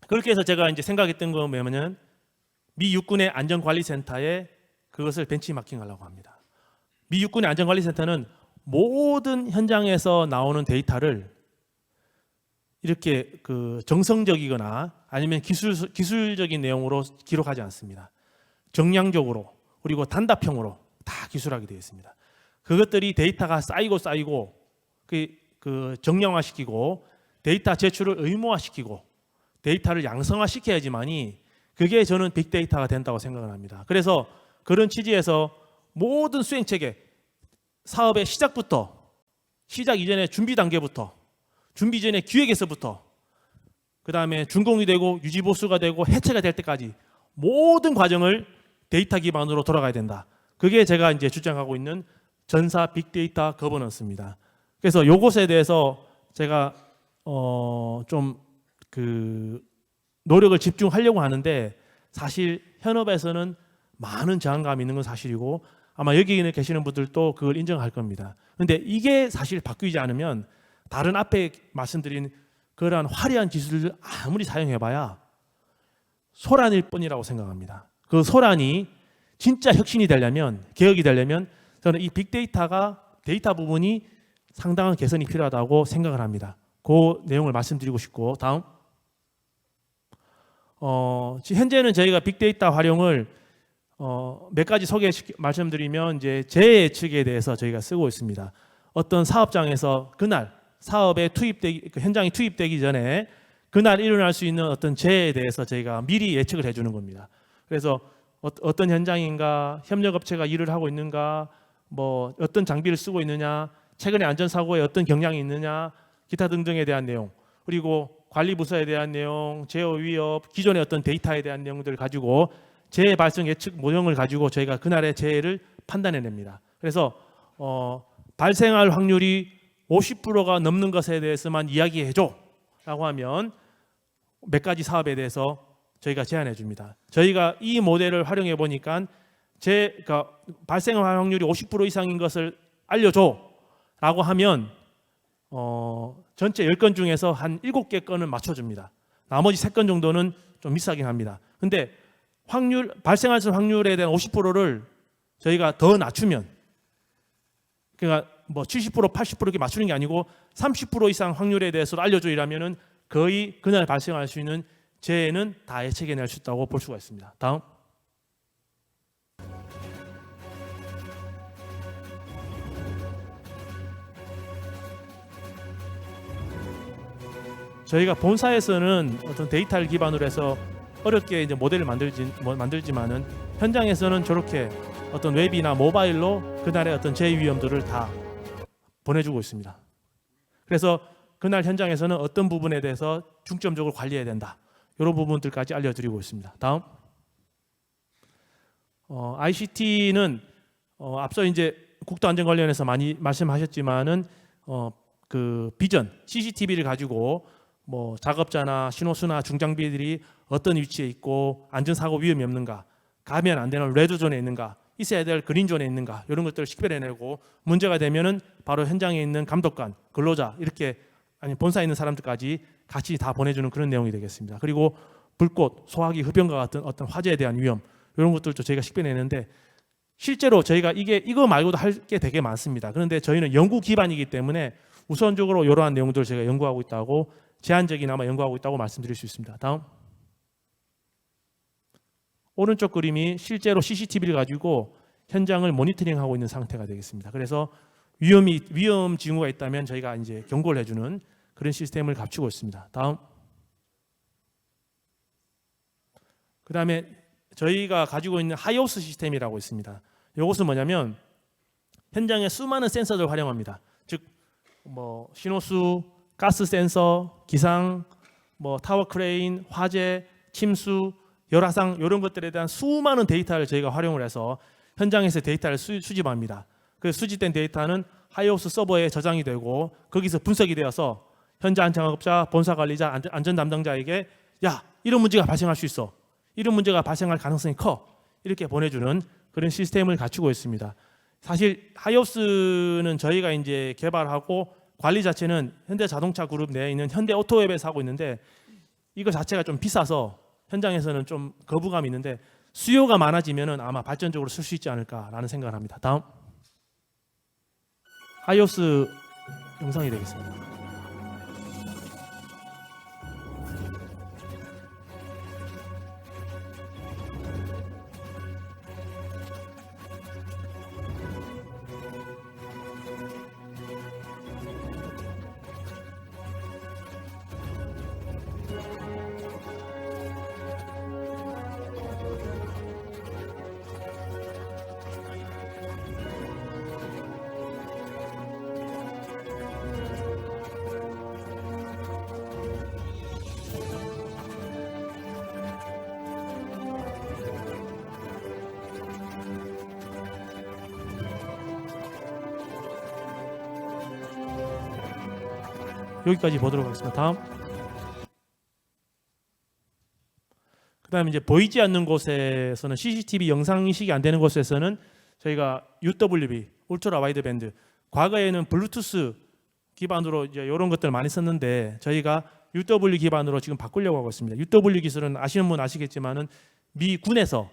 그렇게 해서 제가 이제 생각했던 건 뭐냐면 미 육군의 안전관리센터에 그것을 벤치마킹하려고 합니다. 미 육군의 안전관리센터는 모든 현장에서 나오는 데이터를 이렇게 정성적이거나 아니면 기술적인 내용으로 기록하지 않습니다. 정량적으로 그리고 단답형으로 다 기술하게 되어 있습니다. 그것들이 데이터가 쌓이고 정량화시키고 데이터 제출을 의무화시키고 데이터를 양성화시켜야지만이 그게 저는 빅데이터가 된다고 생각을 합니다. 그래서 그런 취지에서 모든 수행체계 사업의 시작 이전에 준비 단계부터 준비 전에 기획에서부터 그 다음에 준공이 되고 유지보수가 되고 해체가 될 때까지 모든 과정을 데이터 기반으로 돌아가야 된다. 그게 제가 이제 주장하고 있는 전사 빅데이터 거버넌스입니다. 그래서 이것에 대해서 제가 노력을 집중하려고 하는데 사실 현업에서는 많은 저항감이 있는 건 사실이고 아마 여기 계시는 분들도 그걸 인정할 겁니다. 그런데 이게 사실 바뀌지 않으면 다른 앞에 말씀드린 그러한 화려한 기술을 아무리 사용해봐야 소란일 뿐이라고 생각합니다. 그 소란이 진짜 혁신이 되려면 개혁이 되려면 저는 이 빅데이터가 데이터 부분이 상당한 개선이 필요하다고 생각을 합니다. 그 내용을 말씀드리고 싶고 다음 현재는 저희가 빅데이터 활용을 몇 가지 말씀드리면 이제 재예측에 대해서 저희가 쓰고 있습니다. 어떤 사업장에서 그날 사업에 현장이 투입되기 전에 그날 일어날 수 있는 어떤 재해에 대해서 저희가 미리 예측을 해주는 겁니다. 그래서 어떤 현장인가, 협력업체가 일을 하고 있는가, 뭐 어떤 장비를 쓰고 있느냐, 최근에 안전사고에 어떤 경향이 있느냐, 기타 등등에 대한 내용, 그리고 관리부서에 대한 내용, 제어 위협, 기존의 어떤 데이터에 대한 내용들을 가지고 재해 발생 예측 모형을 가지고 저희가 그날의 재해를 판단해냅니다. 그래서 발생할 확률이 50%가 넘는 것에 대해서만 이야기해줘 라고 하면 몇 가지 사업에 대해서 저희가 제안해 줍니다. 저희가 이 모델을 활용해 보니까 발생할 확률이 50% 이상인 것을 알려줘 라고 하면 전체 10건 중에서 한 7개 건을 맞춰줍니다. 나머지 3건 정도는 좀 미스하긴 합니다. 근데 발생할 확률에 대한 50%를 저희가 더 낮추면 그러니까 뭐 70%, 80% 이렇게 맞추는 게 아니고 30% 이상 확률에 대해서 알려줘 이라면은 거의 그날 발생할 수 있는 재해는 다 예측해낼 수 있다고 볼 수가 있습니다. 다음. 저희가 본사에서는 어떤 데이터를 기반으로 해서 어렵게 이제 모델을 만들지만은 현장에서는 저렇게 어떤 웹이나 모바일로 그날의 어떤 재해 위험들을 다 보내주고 있습니다. 그래서 그날 현장에서는 어떤 부분에 대해서 중점적으로 관리해야 된다. 이런 부분들까지 알려드리고 있습니다. 다음. ICT는 앞서 이제 국토안전 관련해서 많이 말씀하셨지만은 그 비전 CCTV를 가지고 뭐 작업자나 신호수나 중장비들이 어떤 위치에 있고 안전사고 위험이 없는가, 가면 안 되는 레드존에 있는가, 있어야 될 그린존에 있는가, 이런 것들을 식별해내고 문제가 되면은 바로 현장에 있는 감독관, 근로자, 이렇게 아니 본사에 있는 사람들까지 같이 다 보내주는 그런 내용이 되겠습니다. 그리고 불꽃, 소화기 흡연과 같은 어떤 화재에 대한 위험, 이런 것들도 저희가 식별해내는데, 실제로 저희가 이거 말고도 할 게 되게 많습니다. 그런데 저희는 연구 기반이기 때문에 우선적으로 이러한 내용들을 제가 연구하고 있다고, 제한적이나마 연구하고 있다고 말씀드릴 수 있습니다. 다음. 오른쪽 그림이 실제로 CCTV를 가지고 현장을 모니터링하고 있는 상태가 되겠습니다. 그래서 위험 징후가 있다면 저희가 이제 경고를 해주는 그런 시스템을 갖추고 있습니다. 다음. 그 다음에 저희가 가지고 있는 하이오스 시스템이라고 있습니다. 이것은 뭐냐면 현장에 수많은 센서들을 활용합니다. 즉, 뭐 신호수, 가스 센서, 기상, 뭐 타워 크레인, 화재, 침수, 열화상, 이런 것들에 대한 수많은 데이터를 저희가 활용을 해서 현장에서 데이터를 수집합니다. 그 수집된 데이터는 하이오스 서버에 저장이 되고 거기서 분석이 되어서 현장 작업자, 본사 관리자, 안전 담당자에게 야, 이런 문제가 발생할 수 있어, 이런 문제가 발생할 가능성이 커, 이렇게 보내주는 그런 시스템을 갖추고 있습니다. 사실 하이오스는 저희가 이제 개발하고 관리 자체는 현대자동차 그룹 내에 있는 현대오토웹에서 하고 있는데, 이거 자체가 좀 비싸서 현장에서는 좀 거부감이 있는데 수요가 많아지면은 아마 발전적으로 쓸 수 있지 않을까라는 생각을 합니다. 다음. 하이오스 영상이 되겠습니다. 여기까지 보도록 하겠습니다. 다음. 그 다음에 이제 보이지 않는 곳에서는, CCTV 영상 인식이 안 되는 곳에서는 저희가 UWB, 울트라 와이드 밴드, 과거에는 블루투스 기반으로 이제 이런 것들 많이 썼는데 저희가 UW 기반으로 지금 바꾸려고 하고 있습니다. UW 기술은 아시는 분 아시겠지만은 미 군에서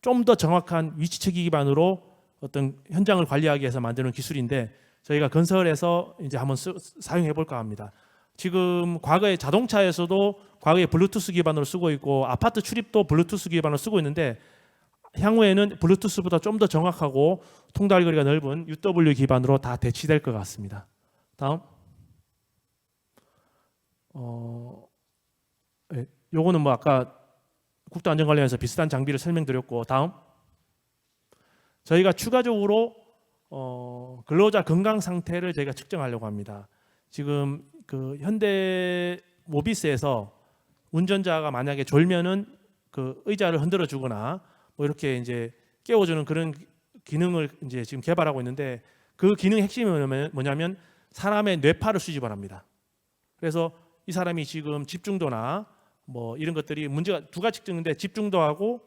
좀 더 정확한 위치 측기 기반으로 어떤 현장을 관리하기 위해서 만드는 기술인데, 저희가 건설에서 이제 한번 사용해 볼까 합니다. 지금 과거에 자동차에서도 과거에 블루투스 기반으로 쓰고 있고 아파트 출입도 블루투스 기반으로 쓰고 있는데, 향후에는 블루투스보다 좀 더 정확하고 통달거리가 넓은 UW 기반으로 다 대치될 것 같습니다. 다음. 요거는 뭐 아까 국토안전 관련해서 비슷한 장비를 설명드렸고, 다음. 저희가 추가적으로 근로자 건강 상태를 저희가 측정하려고 합니다. 지금 그 현대 모비스에서 운전자가 만약에 졸면은 그 의자를 흔들어 주거나 뭐 이렇게 이제 깨워주는 그런 기능을 이제 지금 개발하고 있는데, 그 기능의 핵심이 뭐냐면 사람의 뇌파를 수집을 합니다. 그래서 이 사람이 지금 집중도나 뭐 이런 것들이 문제가 두 가지 측정인데, 집중도하고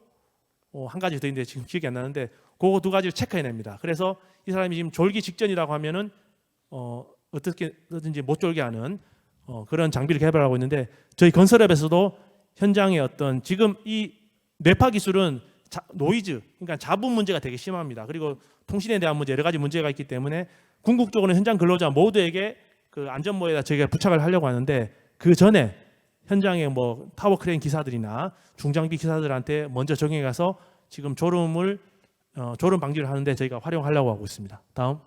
한 가지 더 있는데 지금 기억이 안 나는데 그거 두 가지를 체크해냅니다. 그래서 이 사람이 지금 졸기 직전이라고 하면은 어떻게든지 못 졸게 하는 그런 장비를 개발하고 있는데, 저희 건설업에서도 현장의 어떤 지금 이 뇌파 기술은 노이즈, 그러니까 잡음 문제가 되게 심합니다. 그리고 통신에 대한 문제, 여러 가지 문제가 있기 때문에 궁극적으로는 현장 근로자 모두에게 그 안전모에다 저희가 부착을 하려고 하는데, 그 전에 현장에 뭐 타워 크레인 기사들이나 중장비 기사들한테 먼저 적용해 가서 지금 졸음 방지를 하는데 저희가 활용하려고 하고 있습니다. 다음.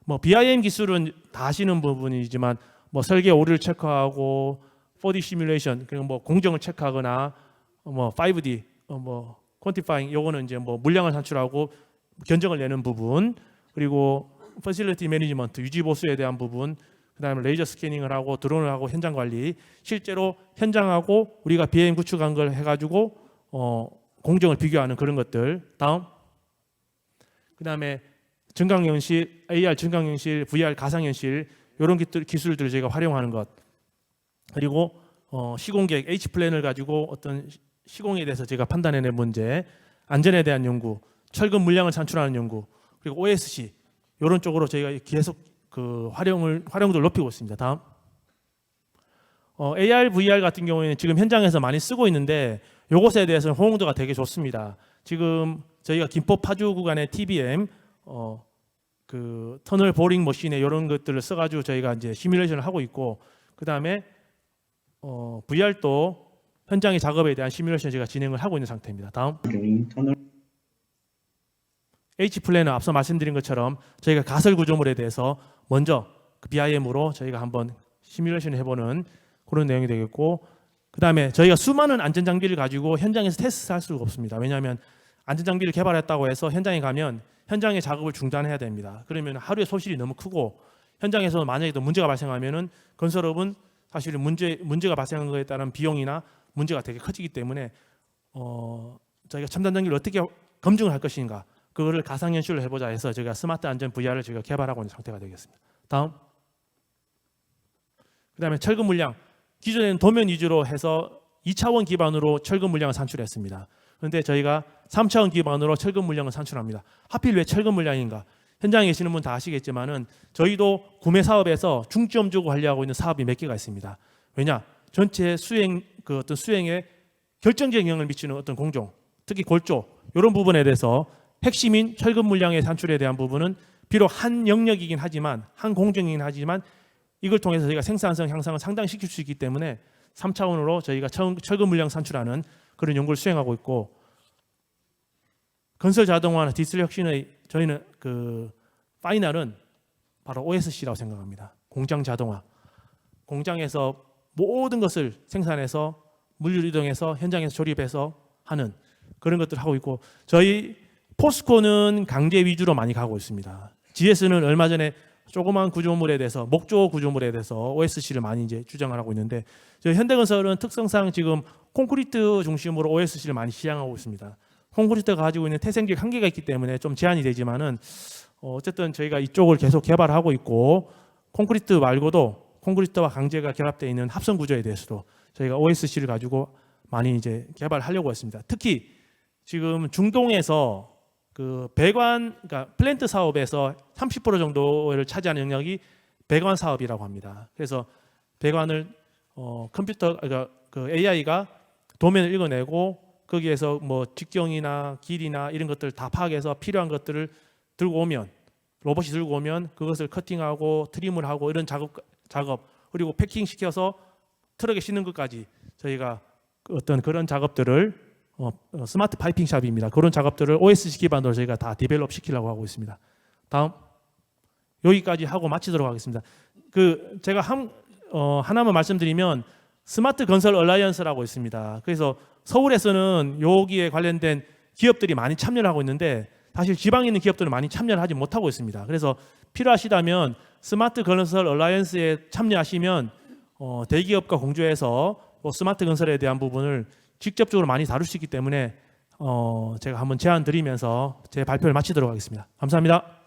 뭐 BIM 기술은 다 아시는 부분이지만 뭐 설계 오류를 체크하고 4D 시뮬레이션, 그리고 뭐 공정을 체크하거나 뭐 5D 뭐 퀀티파잉, 요거는 이제 뭐 물량을 산출하고 견적을 내는 부분, 그리고 퍼실리티 매니지먼트, 유지 보수에 대한 부분, 그다음에 레이저 스캐닝을 하고 드론을 하고 현장 관리, 실제로 현장하고 우리가 BIM 구축한 걸 해가지고 공정을 비교하는 그런 것들. 다음. 그다음에 증강현실, AR 증강현실, VR 가상현실 이런 기술들을 저희가 활용하는 것, 그리고 시공계획 H플랜을 가지고 어떤 시공에 대해서 제가 판단해낸 문제, 안전에 대한 연구, 철근 물량을 산출하는 연구, 그리고 OSC 이런 쪽으로 저희가 계속 그 활용도를 높이고 있습니다. 다음. AR, VR 같은 경우에는 지금 현장에서 많이 쓰고 있는데 이것에 대해서는 호응도가 되게 좋습니다. 지금 저희가 김포 파주 구간의 TBM 그 터널 보링 머신에 이런 것들을 써가지고 저희가 이제 시뮬레이션을 하고 있고, 그 다음에 VR도 현장의 작업에 대한 시뮬레이션 제가 진행을 하고 있는 상태입니다. 다음. H플랜은 앞서 말씀드린 것처럼 저희가 가설 구조물에 대해서 먼저 그 BIM으로 저희가 한번 시뮬레이션을 해보는 그런 내용이 되겠고, 그 다음에 저희가 수많은 안전장비를 가지고 현장에서 테스트할 수가 없습니다. 왜냐하면 안전장비를 개발했다고 해서 현장에 가면 현장의 작업을 중단해야 됩니다. 그러면 하루의 소실이 너무 크고, 현장에서 만약에 문제가 발생하면은 건설업은 사실 문제가 발생한 것에 따른 비용이나 문제가 되게 커지기 때문에 저희가 첨단 장비를 어떻게 검증을 할 것인가, 그거를 가상현실로 해보자 해서 저희가 스마트 안전 VR을 저희가 개발하고 있는 상태가 되겠습니다. 다음. 그다음에 철근 물량, 기존에는 도면 위주로 해서 2차원 기반으로 철근 물량을 산출했습니다. 그런데 저희가 3차원 기반으로 철근 물량을 산출합니다. 하필 왜 철근 물량인가? 현장에 계시는 분 다 아시겠지만은 저희도 구매 사업에서 중점 주고 관리하고 있는 사업이 몇 개가 있습니다. 왜냐? 전체 어떤 수행에 결정적인 영향을 미치는 어떤 공정, 특히 골조 이런 부분에 대해서 핵심인 철근 물량의 산출에 대한 부분은 비록 한 영역이긴 하지만, 한 공정이긴 하지만 이걸 통해서 저희가 생산성 향상을 상당히 시킬 수 있기 때문에 3차원으로 저희가 철근 물량 산출하는 그런 연구를 수행하고 있고, 건설 자동화나 디지털 혁신의 저희는 그 파이널은 바로 OSC라고 생각합니다. 공장 자동화. 공장에서 모든 것을 생산해서 물류 이동해서 현장에서 조립해서 하는 그런 것들을 하고 있고, 저희 포스코는 강제 위주로 많이 가고 있습니다. GS는 얼마 전에 조그만 구조물에 대해서, 목조 구조물에 대해서 OSC를 많이 이제 주장을 하고 있는데, 저희 현대건설은 특성상 지금 콘크리트 중심으로 OSC를 많이 시향하고 있습니다. 콘크리트가 가지고 있는 태생적 한계가 있기 때문에 좀 제한이 되지만은 어쨌든 저희가 이쪽을 계속 개발하고 있고, 콘크리트 말고도 콘크리트와 강제가 결합되어 있는 합성 구조에 대해서도 저희가 OSC를 가지고 많이 이제 개발하려고 했습니다. 특히 지금 중동에서 그 배관, 그러니까 플랜트 사업에서 30% 정도를 차지하는 영역이 배관 사업이라고 합니다. 그래서 배관을 컴퓨터, 그러니까 그 AI가 도면을 읽어내고 거기에서 뭐 직경이나 길이나 이런 것들을 다 파악해서 필요한 것들을 들고 오면, 로봇이 들고 오면 그것을 커팅하고 트림을 하고 이런 작업 그리고 패킹 시켜서 트럭에 싣는 것까지 저희가 어떤 그런 작업들을 스마트 파이핑 샵입니다. 그런 작업들을 OSC 기반으로 저희가 다 디벨롭 시키려고 하고 있습니다. 다음. 여기까지 하고 마치도록 하겠습니다. 제가 하나만 말씀드리면 스마트 건설 얼라이언스라고 있습니다. 그래서 서울에서는 여기에 관련된 기업들이 많이 참여를 하고 있는데 사실 지방에 있는 기업들은 많이 참여를 하지 못하고 있습니다. 그래서 필요하시다면 스마트 건설 얼라이언스에 참여하시면 대기업과 공조해서 스마트 건설에 대한 부분을 직접적으로 많이 다룰 수 있기 때문에 제가 한번 제안 드리면서 제 발표를 마치도록 하겠습니다. 감사합니다.